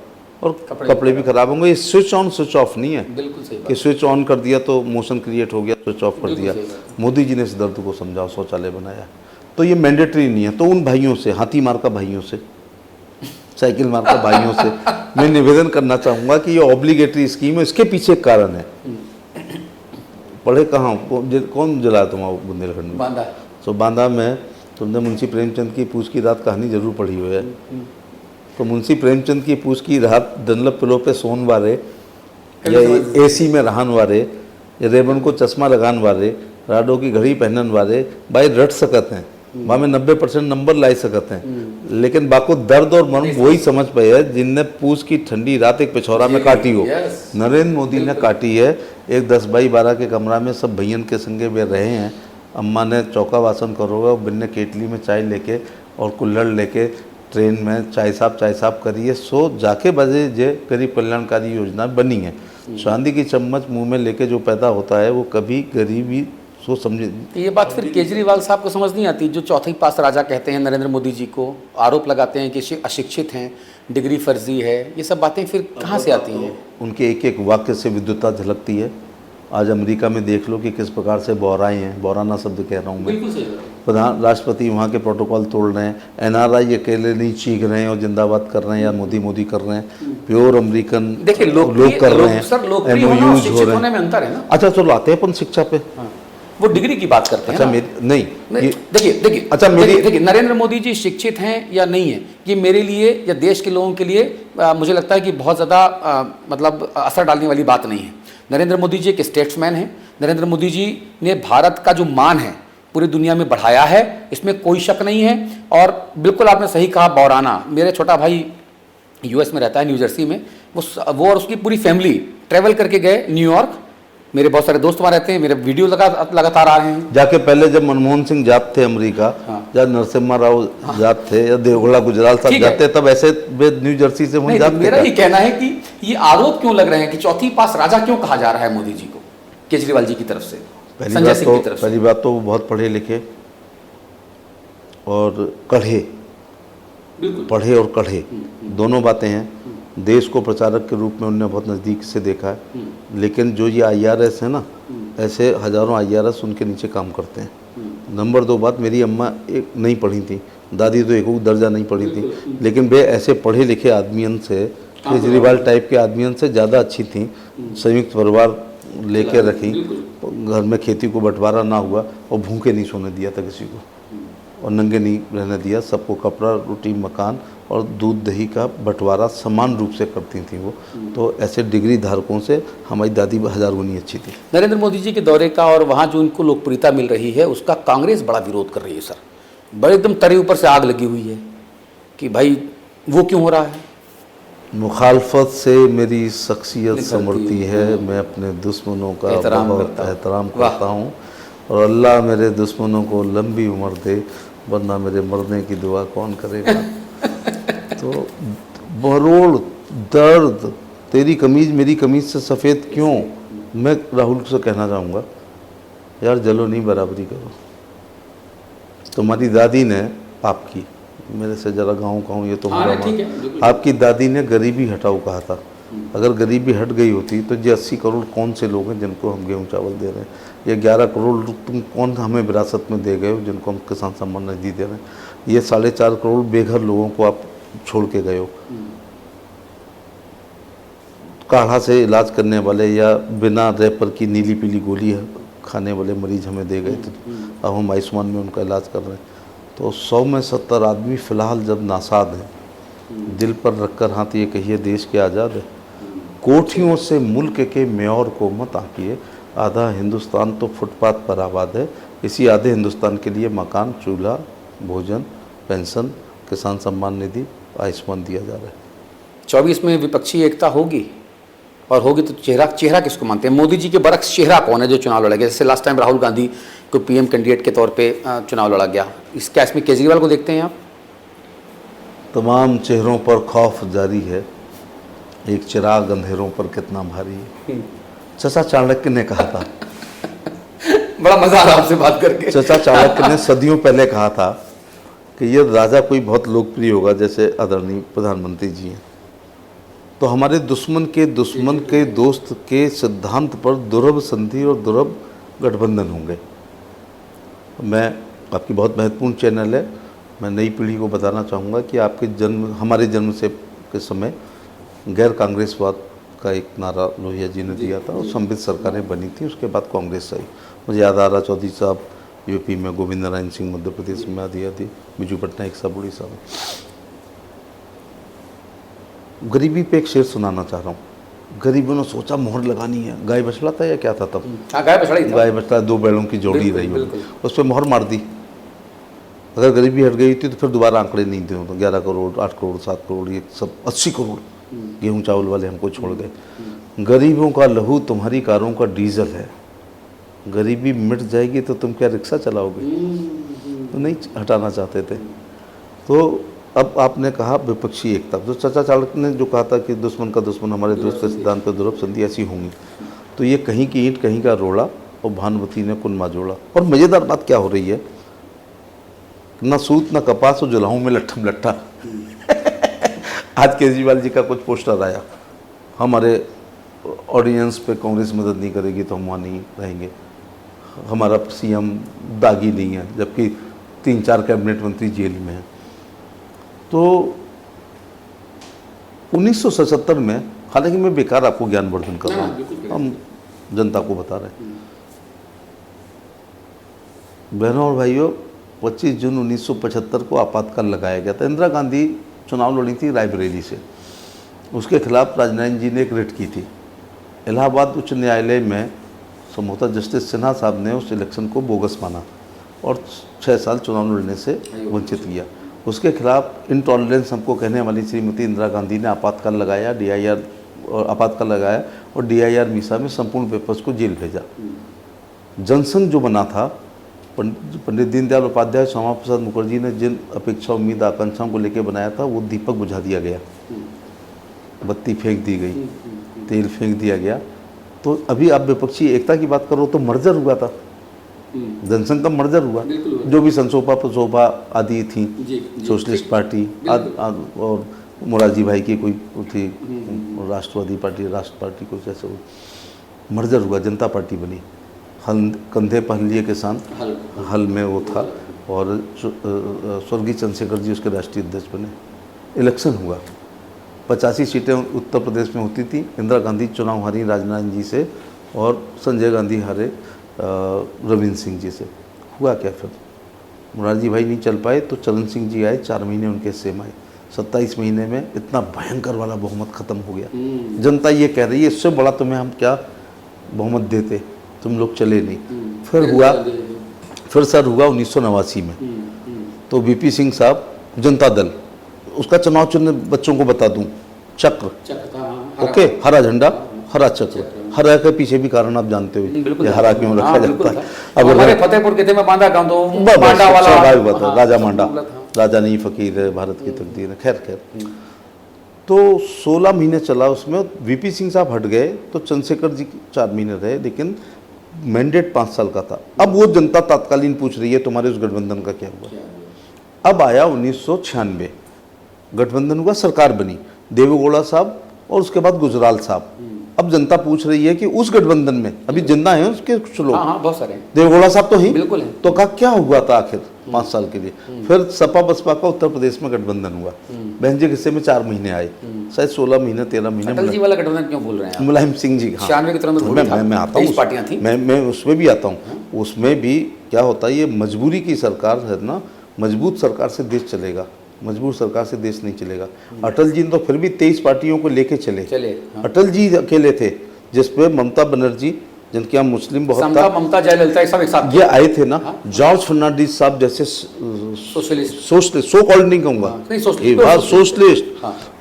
और कपड़े भी खराब होंगे। ये स्विच ऑन स्विच ऑफ नहीं है बिल्कुल सही कि बात। स्विच ऑन कर दिया तो मोशन क्रिएट हो गया, स्विच ऑफ कर बिल्कुल दिया। सही बात। मोदी जी ने इस दर्द को समझा, शौचालय बनाया, तो ये मैंडेटरी नहीं है। तो उन भाइयों से, हाथी मार का भाइयों से, साइकिल मार का भाइयों से मैं निवेदन करना चाहूँगा कि ये ऑब्लिगेटरी स्कीम है, इसके पीछे एक कारण है। पढ़े कहाँ, कौन जलाया तुम्हारा बुंदेलखंड में? बांधा। सो बांदा में तुमने मुंशी प्रेमचंद की पूछ की रात कहानी जरूर पढ़ी हुई है। तो मुंशी प्रेमचंद की पूछ की रात डनलप पिलो पे सोन वारे, या एसी में रहन वारे, या रेबन को चश्मा लगान वारे, राडो की घड़ी पहनन वारे भाई रट सकत हैं, वहाँ में 90% नंबर लाई सकत हैं, लेकिन बाको दर्द और मर्म वही समझ पाए है जिनने पूछ की ठंडी रात एक पिछौरा में काटी हो। नरेंद्र मोदी ने काटी है। एक 10x12 के कमरा में सब भैयन के संगे वे रहे हैं। अम्मा ने चौका वासन करोगे और बिन ने केटली में चाय लेके और कुल्हड़ लेके ट्रेन में चाय साहब करिए। सो जाके बजे जे गरीब कल्याणकारी योजना बनी है। चांदी की चम्मच मुंह में लेके जो पैदा होता है वो कभी गरीबी सोच समझे। ये बात फिर केजरीवाल साहब को समझ नहीं आती, जो चौथी पास राजा कहते हैं नरेंद्र मोदी जी को, आरोप लगाते हैं कि अशिक्षित हैं, डिग्री फर्जी है, ये सब बातें फिर कहाँ से आती हैं? उनके एक एक वाक्य से विद्वता झलकती है। आज अमेरिका में देख लो कि किस प्रकार से बौराए हैं, बौराना शब्द कह रहा हूँ मैं। बिल्कुल सही। प्रधान राष्ट्रपति वहाँ के प्रोटोकॉल तोड़ रहे हैं, एनआरआई अकेले नहीं चीख रहे हैं और जिंदाबाद कर रहे हैं या मोदी मोदी कर रहे हैं, प्योर अमेरिकन देखिए लोग कर रहे हैं, MOUs हो रहे हैं। में अंतर है ना। अच्छा चलो आते हैं अपन शिक्षा पे। वो डिग्री की बात करते हैं। अच्छा ना? नहीं देखिए अच्छा देखिए नरेंद्र मोदी जी शिक्षित हैं या नहीं है, ये मेरे लिए या देश के लोगों के लिए मुझे लगता है कि बहुत ज़्यादा मतलब असर डालने वाली बात नहीं है। नरेंद्र मोदी जी एक स्टेट्समैन हैं। नरेंद्र मोदी जी ने भारत का जो मान है पूरी दुनिया में बढ़ाया है, इसमें कोई शक नहीं है। और बिल्कुल आपने सही कहा, बौराना, मेरे छोटा भाई US में रहता है, न्यू जर्सी में, वो और उसकी पूरी फैमिली ट्रैवल करके गए न्यूयॉर्क। मेरे बहुत सारे दोस्त वहाँ रहते हैं, मेरे वीडियो लगातार आ रहे हैं। जाके पहले जब मनमोहन सिंह जात थे अमेरिका, या नरसिम्हा राव जात थे, या देवगौड़ा गुजराल साहब जाते, तब ऐसे वे न्यू जर्सी से वहीं जाते। मेरा ये कहना है कि ये आरोप क्यों लग रहे हैं कि चौथी पास राजा क्यों कहा जा रहा है मोदी जी को, केजरीवाल जी की तरफ से, संजय सिंह की तरफ से? पहली बात तो वो बहुत पढ़े लिखे और कढ़े, पढ़े और कढ़े दोनों बातें हैं। देश को प्रचारक के रूप में उन्होंने बहुत नज़दीक से देखा है। लेकिन जो ये IRS है ना, ऐसे हजारों IRS उनके नीचे काम करते हैं। नंबर 2 बात, मेरी अम्मा एक नहीं पढ़ी थी, दादी तो एक दर्जा नहीं पढ़ी थी, लेकिन वे ऐसे पढ़े लिखे आदमियन से, केजरीवाल टाइप के आदमियन से ज़्यादा अच्छी थी। संयुक्त परिवार लेके रखी, घर में खेती को बंटवारा ना हुआ और भूखे नहीं सोने दिया था किसी को, और नंगे नहीं रहने दिया, सबको कपड़ा, रोटी, मकान और दूध दही का बंटवारा समान रूप से करती थी वो। तो ऐसे डिग्री धारकों से हमारी दादी 1000 गुनी अच्छी थी। नरेंद्र मोदी जी के दौरे का और वहाँ जो उनको लोकप्रियता मिल रही है उसका कांग्रेस बड़ा विरोध कर रही है सर। बड़े एकदम तरे ऊपर से आग लगी हुई है कि भाई वो क्यों हो रहा है। मुखालफत से मेरी शख्सियत संवरती है, मैं अपने दुश्मनों का बहुत एहतराम करता हूँ, और अल्लाह मेरे दुश्मनों को लंबी उम्र दे, वरना मेरे मरने की दुआ कौन करेगा। तो बरोड़ दर्द, तेरी कमीज मेरी कमीज से सफ़ेद क्यों। मैं राहुल से कहना चाहूँगा, यार जलो नहीं, बराबरी करो। तुम्हारी दादी ने आपकी, मेरे से ज़रा गाँव कहूँ ये तो आपकी दादी ने गरीबी हटाओ कहा था। अगर गरीबी हट गई होती तो ये 80 करोड़ कौन से लोग हैं जिनको हम गेहूँ चावल दे रहे हैं, ये 11 करोड़ तुम कौन हमें विरासत में दे गए हो जिनको हम किसान सम्मान निधि दे रहे हैं, ये 4.5 करोड़ बेघर लोगों को आप छोड़ के गए हो। काढ़ा से इलाज करने वाले या बिना रैपर की नीली पीली गोली खाने वाले मरीज हमें दे गए थे, अब हम आयुष्मान में उनका इलाज कर रहे हैं। तो 100 में 70 आदमी फ़िलहाल जब नासाद हैं, दिल पर रखकर हाथ ये कहिए देश के आज़ाद है। कोठियों से मुल्क के मेयर को मत आंकिए, आधा हिंदुस्तान तो फुटपाथ पर आबाद है। इसी आधे हिंदुस्तान के लिए मकान, चूल्हा, भोजन, पेंशन, किसान सम्मान निधि, आयुष्मान दिया जा रहा है। 24 में विपक्षी एकता होगी, और होगी तो चेहरा किसको मानते हैं? मोदी जी के बरक्स चेहरा कौन है जो चुनाव लड़ेगा? जैसे लास्ट टाइम राहुल गांधी को पीएम कैंडिडेट के तौर पे चुनाव लड़ा गया, इस केस में केजरीवाल को देखते हैं आप? तमाम चेहरों पर खौफ जारी है, एक चिराग अंधेरों पर कितना भारी है। चचा चाणक्य ने कहा था बड़ा मजा आ रहा आपसे बात करके। चचा चाणक्य ने सदियों पहले कहा था कि ये राजा कोई बहुत लोकप्रिय होगा जैसे आदरणीय प्रधानमंत्री जी हैं, तो हमारे दुश्मन के दोस्त के सिद्धांत पर दुर्लभ संधि और दुर्लभ गठबंधन होंगे। मैं, आपकी बहुत महत्वपूर्ण चैनल है, मैं नई पीढ़ी को बताना चाहूँगा कि हमारे जन्म से के समय गैर कांग्रेसवाद का एक नारा लोहिया जी ने दिया था और संवित सरकारें बनी थी, उसके बाद कांग्रेस आई। मुझे याद आ रहा, चौधरी साहब यूपी में, गोविंद नारायण सिंह मध्य प्रदेश में, आदि आदि, बिजू पटनायक साहब उड़ीसा में। गरीबी पे एक शेर सुनाना चाह रहा हूँ। गरीबों ने सोचा मोहर लगानी है, गाय बछड़ा था या क्या था तब? गाय बछड़ा ही था। गाय बछड़ा, दो बैलों की जोड़ी रही होगी, उस पर मोहर मार दी। अगर गरीबी हट गई थी तो फिर दोबारा आंकड़े नहीं थे, तो 11 करोड़, 8 करोड़, 7 करोड़, ये सब 80 करोड़ गेहूँ चावल वाले हमको छोड़ गए। गरीबों का लहू तुम्हारी कारों का डीजल है, गरीबी मिट जाएगी तो तुम क्या रिक्शा चलाओगे? तो नहीं हटाना चाहते थे। तो अब आपने कहा विपक्षी एकता, जो चचा चाणक्य ने जो कहा था कि दुश्मन का दुश्मन हमारे दोस्त के सिद्धांत पर दुर्लभ संधि ऐसी होंगी, तो ये कहीं की ईंट कहीं का रोड़ा, और भानुमती ने कुनमा जोड़ा। और मज़ेदार बात क्या हो रही है, न सूत न कपास और जुलाहों में लट्ठम लट्ठा। आज केजरीवाल जी का कुछ पोस्टर आया, हमारे ऑडियंस पे कांग्रेस मदद नहीं करेगी तो हम वहाँ नहीं रहेंगे, हमारा सीएम दागी नहीं है, जबकि 3-4 कैबिनेट मंत्री जेल में हैं। तो 1977 में, हालांकि मैं बेकार आपको ज्ञानवर्धन कर रहा हूँ, हम जनता को बता रहे हैं। बहनों और भाइयों, 25 जून 1975 को आपातकाल लगाया गया था। इंदिरा गांधी चुनाव लड़ी थी रायबरेली से, उसके खिलाफ राजनारायण जी ने एक रिट की थी। इलाहाबाद उच्च न्यायालय में संभवतः जस्टिस सिन्हा साहब ने उस इलेक्शन को बोगस माना और 6 साल चुनाव लड़ने से वंचित किया। उसके खिलाफ इनटॉलरेंस हमको कहने वाली श्रीमती इंदिरा गांधी ने आपातकाल लगाया, और DIR मीसा में संपूर्ण पेपर्स को जेल भेजा। जनसंघ जो बना था, पंडित दीनदयाल उपाध्याय, श्यामा प्रसाद मुखर्जी ने जिन अपेक्षा, उम्मीद, आकांक्षाओं को लेकर बनाया था, वो दीपक बुझा दिया गया, बत्ती फेंक दी गई, तेल फेंक दिया गया। तो अभी आप विपक्षी एकता की बात करो तो मर्जर हुआ था, जनसंघ का मर्जर हुआ, जो भी संसोपा प्रसोपा आदि थी, सोशलिस्ट पार्टी और मोरारजी भाई की कोई थी, राष्ट्रवादी पार्टी, राष्ट्र पार्टी, कुछ ऐसा मर्जर हुआ, जनता पार्टी बनी। हल कंधे पहन लिए किसान, हल में वो था, और स्वर्गीय चंद्रशेखर जी उसके राष्ट्रीय अध्यक्ष बने। इलेक्शन हुआ, 85 सीटें उत्तर प्रदेश में होती थी। इंदिरा गांधी चुनाव हारी राजनारायण जी से, और संजय गांधी हारे रविंद्र सिंह जी से। हुआ क्या फिर? मोरारजी भाई नहीं चल पाए तो चरण सिंह जी आए, 4 महीने उनके सेम आए। 27 महीने में इतना भयंकर वाला बहुमत खत्म हो गया। जनता ये कह रही है इससे बड़ा तुम्हें हम क्या बहुमत देते, तुम लोग चले नहीं। फिर हुआ, फिर सर हुआ 1989 में, तो VP सिंह साहब, जनता दल, उसका चुनाव चिन्ह बच्चों को बता दूं, चक्र, ओके, हरा झंडा, हरा चक्र। हरा के पीछे भी कारण आप जानते हो, हरा क्यों रखा जाता है। अब हमारे फतेहपुर किले में बांधा गांव, तो मांडा वाला राजा मांडा, राजा नहीं फकीर है, भारत की तकदीर है। खैर तो 16 महीने चला उसमें। VP सिंह साहब हट गए तो चंद्रशेखर जी 4 महीने रहे, लेकिन मैंडेट 5 साल का था। अब वो जनता तात्कालीन पूछ रही है तुम्हारे उस गठबंधन का क्या हुआ। अब आया 1996, गठबंधन हुआ, सरकार बनी, देवेगौड़ा साहब और उसके बाद गुजराल साहब। अब जनता पूछ रही है कि उस गठबंधन में अभी जिंदा हैं उसके कुछ लोग, बहुत सारे, देवेगौड़ा साहब तो ही बिल्कुल है, तो का क्या हुआ था आखिर 5 साल के लिए। फिर सपा बसपा का उत्तर प्रदेश में गठबंधन हुआ, बहन जी किस्से में 4 महीने आए, शायद 16 महीने 13 महीने। अटल जी वाला गठबंधन क्यों बोल रहे हैं? मुलायम सिंह जी, 96 के तुरंत मैं आता हूँ, मैं उसमें भी आता हूँ। उसमें भी क्या होता है, ये मजबूरी की सरकार है ना, मजबूत सरकार से देश चलेगा, मजबूर सरकार से देश नहीं चलेगा। अटल जी तो फिर भी 23 पार्टियों को लेके चले। हाँ। अटल जी अकेले थे, जिसपे ममता बनर्जी जिनके यहाँ मुस्लिम बहुत समता, था, ममता, जयललिता, ये सब एक साथ ये आए थे ना। जॉर्ज फर्नांडिस साहब जैसे सोशलिस्ट, सोशलिस्ट, सो कॉल्ड नहीं कहूँगा, नहीं सोशलिस्ट, सोशलिस्ट,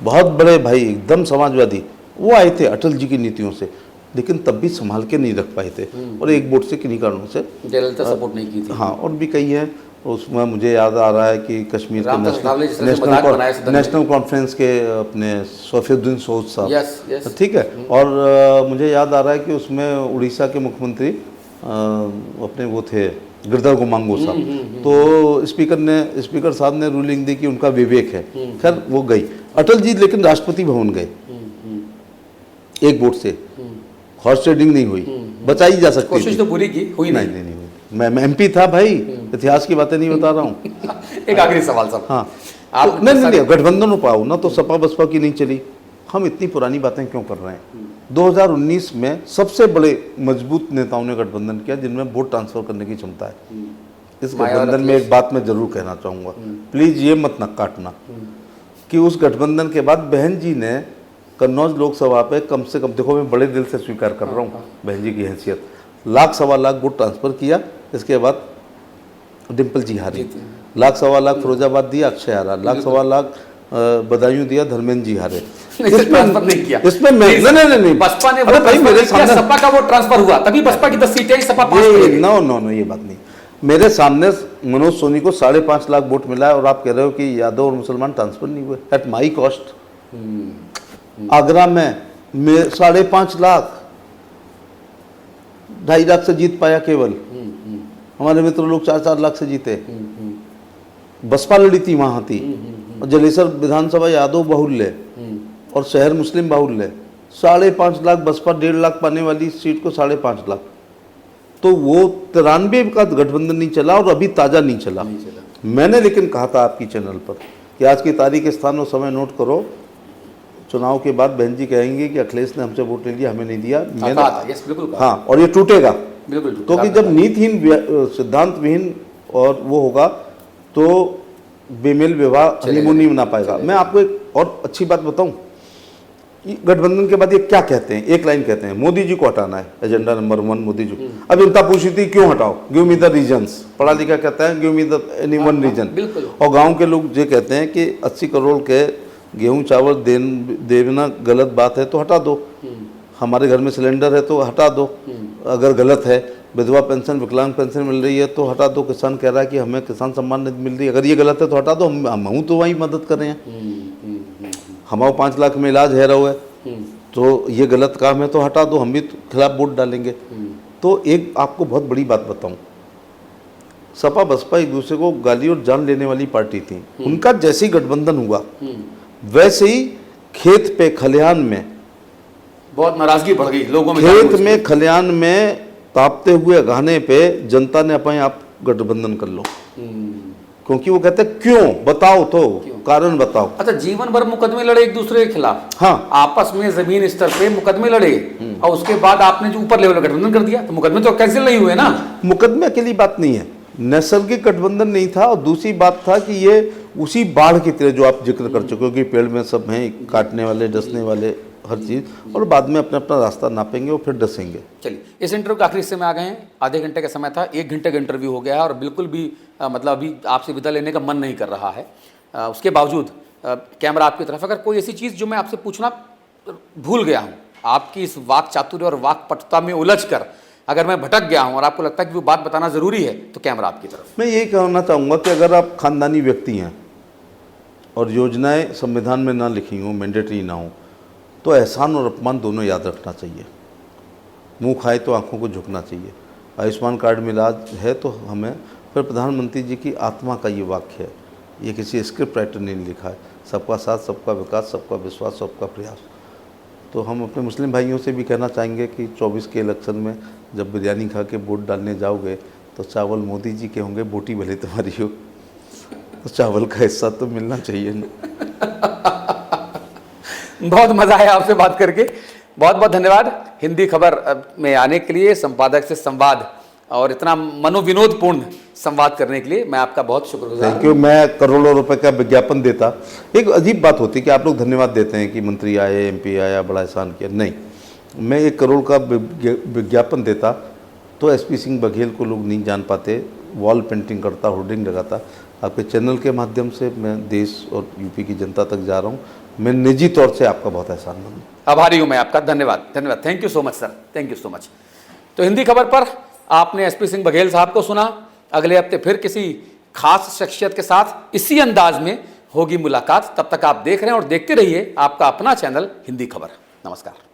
बहुत बड़े भाई, एकदम समाजवादी, वो आए थे अटल जी की नीतियों से, लेकिन तब भी संभाल के नहीं रख पाए थे, और एक वोट से किन्हीं कारणों से जयललिता सपोर्ट नहीं की थी। हाँ, और भी कई हैं। उसमें मुझे याद आ रहा है कि कश्मीर के नेशनल कॉन्फ्रेंस के अपने सफीउद्दीन सोज साहब, ठीक है। और मुझे याद आ रहा है कि उसमें उड़ीसा के मुख्यमंत्री अपने वो थे गिरधर गोमांगो साहब, तो स्पीकर साहब ने रूलिंग दी कि उनका विवेक है, खैर वो गई। अटल जी लेकिन राष्ट्रपति भवन गए एक वोट से, हॉर्स ट्रेडिंग नहीं हुई, बचाई जा सकती कोशिश तो पूरी की, हुई नहीं। नहीं हुई। मैं एमपी था भाई, इतिहास की बातें नहीं बता रहा हूँ। एक आखिरी सवाल साहब, हाँ, आप नहीं गठबंधन हो पाओ ना, तो सपा बसपा की नहीं चली, हम इतनी पुरानी बातें क्यों कर रहे हैं? 2019 में सबसे बड़े मजबूत नेताओं ने गठबंधन किया जिनमें वोट ट्रांसफर करने की क्षमता है। इस गठबंधन में एक बात मैं जरूर कहना चाहूँगा, प्लीज ये मत न काटना, कि उस गठबंधन के बाद बहन जी ने कन्नौज लोकसभा पे कम से कम, देखो मैं बड़े दिल से स्वीकार कर रहा हूँ बहन जी की हैसियत, 1 सवा लाख वोट ट्रांसफर किया। इसके बाद डिम्पल जी हारी, 1 सवा लाख फिरोजाबाद दिया, अक्षय हारा, 1 सवा लाख बदायूं दिया, धर्मेंद्र जी हारे। ट्रांसफर नहीं किया, इसमें नहीं, बसपा ने अरे भाई मेरे सामने सपा का वोट ट्रांसफर हुआ, तभी बसपा की 10 सीटें, सपा 5। नो ये बात नहीं। मेरे सामने मनोज सोनी को 5.5 लाख वोट मिला है, और आप कह रहे हो कि यादव और मुसलमान ट्रांसफर नहीं हुए, एट माई कॉस्ट। आगरा में 5.5 लाख, 2.5 लाख से जीत पाया केवल, हमारे मित्र लोग 4-4 लाख से जीते। बसपा लड़ी थी वहाँ थी, और जलेसर विधानसभा यादव बाहुल्य और शहर मुस्लिम बाहुल्य, 5.5 लाख बसपा, 1.5 लाख पाने वाली सीट को 5.5 लाख। तो वो 93 का गठबंधन नहीं चला, और अभी ताज़ा नहीं चला। मैंने लेकिन कहा था आपकी चैनल पर कि आज की तारीख, स्थान और समय नोट करो, चुनाव के बाद बहन जी कहेंगे कि अखिलेश ने हमसे वोट ले लिया, हमें नहीं दिया। हाँ, और ये टूटेगा, क्योंकि जब नीतिहीन, सिद्धांत विहीन और वो होगा तो बेमेल विवाह हनीमून नहीं बना पाएगा। मैं आपको एक और अच्छी बात बताऊं, गठबंधन के बाद ये क्या कहते हैं, एक लाइन कहते हैं, मोदी जी को हटाना है, एजेंडा नंबर 1 मोदी जी। अब जनता पूछी थी क्यों हटाओ, गिव मी द रीजंस, पढ़ा लिखा कहता है give me the any one reason, और गांव के लोग ये कहते हैं कि 80 करोड़ के गेहूं चावल देना गलत बात है तो हटा दो, हमारे घर में सिलेंडर है तो हटा दो अगर गलत है, विधवा पेंशन, विकलांग पेंशन मिल रही है तो हटा दो, किसान कह रहा है कि हमें किसान सम्मान निधि मिल रही है, अगर ये गलत है तो हटा दो, हम तो वही मदद कर रहे हैं, हमारा 5 लाख में इलाज है रहा है, तो ये गलत काम है तो हटा दो, हम भी खिलाफ वोट डालेंगे। तो एक आपको बहुत बड़ी बात बताऊं, सपा बसपा एक दूसरे को गाली और जान लेने वाली पार्टी थी, उनका जैसे ही गठबंधन हुआ वैसे ही खेत पे खलिहान में बहुत नाराजगी बढ़ गई लोगों में, खेत में खलिहान में तापते हुए घाने पे जनता ने अपने आप गठबंधन कर लो, क्योंकि वो कहते क्यों, बताओ तो कारण बताओ। अच्छा, जीवन भर मुकदमे लड़े एक दूसरे के खिलाफ, हाँ, आपस में जमीन स्तर पे मुकदमे लड़े, और उसके बाद आपने जो ऊपर लेवल गठबंधन कर दिया, तो मुकदमे तो कैंसिल नहीं हुए ना। मुकदमे अकेली बात नहीं है, नैसर्गिक गठबंधन नहीं था, और दूसरी बात था कि ये उसी बाढ़ की तरह जो आप जिक्र कर चुके हो कि पेड़ में सब हैं काटने वाले, डसने वाले, हर चीज़, और बाद में अपना अपना रास्ता नापेंगे और फिर डसेंगे। चलिए, इस इंटरव्यू के आखिरी हिस्से में आ गए हैं। आधे घंटे का समय था, 1 घंटे का इंटरव्यू हो गया है, और बिल्कुल भी मतलब अभी आपसे विदा लेने का मन नहीं कर रहा है। उसके बावजूद कैमरा आपकी तरफ, अगर कोई ऐसी चीज़ जो मैं आपसे पूछना भूल गया हूँ, आपकी इस वाक चातुर्य और वाक पटुता में उलझ कर अगर मैं भटक गया हूँ और आपको लगता है कि वो बात बताना ज़रूरी है, तो कैमरा आपकी तरफ। मैं यही कहना चाहूँगा कि अगर आप खानदानी व्यक्ति हैं और योजनाएं संविधान में ना लिखी हों, मैंडेटरी ना हो, तो एहसान और अपमान दोनों याद रखना चाहिए। मुंह खाए तो आंखों को झुकना चाहिए। आयुष्मान कार्ड में इलाज है तो हमें, फिर प्रधानमंत्री जी की आत्मा का ये वाक्य है, ये किसी स्क्रिप्ट राइटर ने लिखा है, सबका साथ, सबका विकास, सबका विश्वास, सबका प्रयास। तो हम अपने मुस्लिम भाइयों से भी कहना चाहेंगे कि 24 के इलेक्शन में जब बिरयानी खा के वोट डालने जाओगे तो चावल मोदी जी के होंगे, बोटी भले तुम्हारी हो, तो चावल का हिस्सा तो मिलना चाहिए ना। बहुत मज़ा आया आपसे बात करके, बहुत बहुत धन्यवाद हिंदी खबर में आने के लिए, संपादक से संवाद और इतना मनोविनोदपूर्ण संवाद करने के लिए मैं आपका बहुत शुक्रगुजार। Thank you. मैं करोड़ों रुपए का विज्ञापन देता, एक अजीब बात होती है कि आप लोग धन्यवाद देते हैं कि मंत्री आए, एमपी आया, बड़ा एहसान किया, नहीं, मैं 1 करोड़ का विज्ञापन देता तो एसपी सिंह बघेल को लोग नहीं जान पाते, वॉल पेंटिंग करता, होर्डिंग लगाता। आपके चैनल के माध्यम से मैं देश और यूपी की जनता तक जा रहा हूँ। मैं निजी तौर से आपका बहुत एहसानमंद हूँ। आभारी हूं मैं आपका। धन्यवाद, धन्यवाद। Thank you so much sir, thank you so much. तो हिंदी खबर पर आपने एसपी सिंह बघेल साहब को सुना। अगले हफ्ते फिर किसी खास शख्सियत के साथ इसी अंदाज में होगी मुलाकात। तब तक आप देख रहे हैं और देखते रहिए आपका अपना चैनल हिंदी खबर। नमस्कार।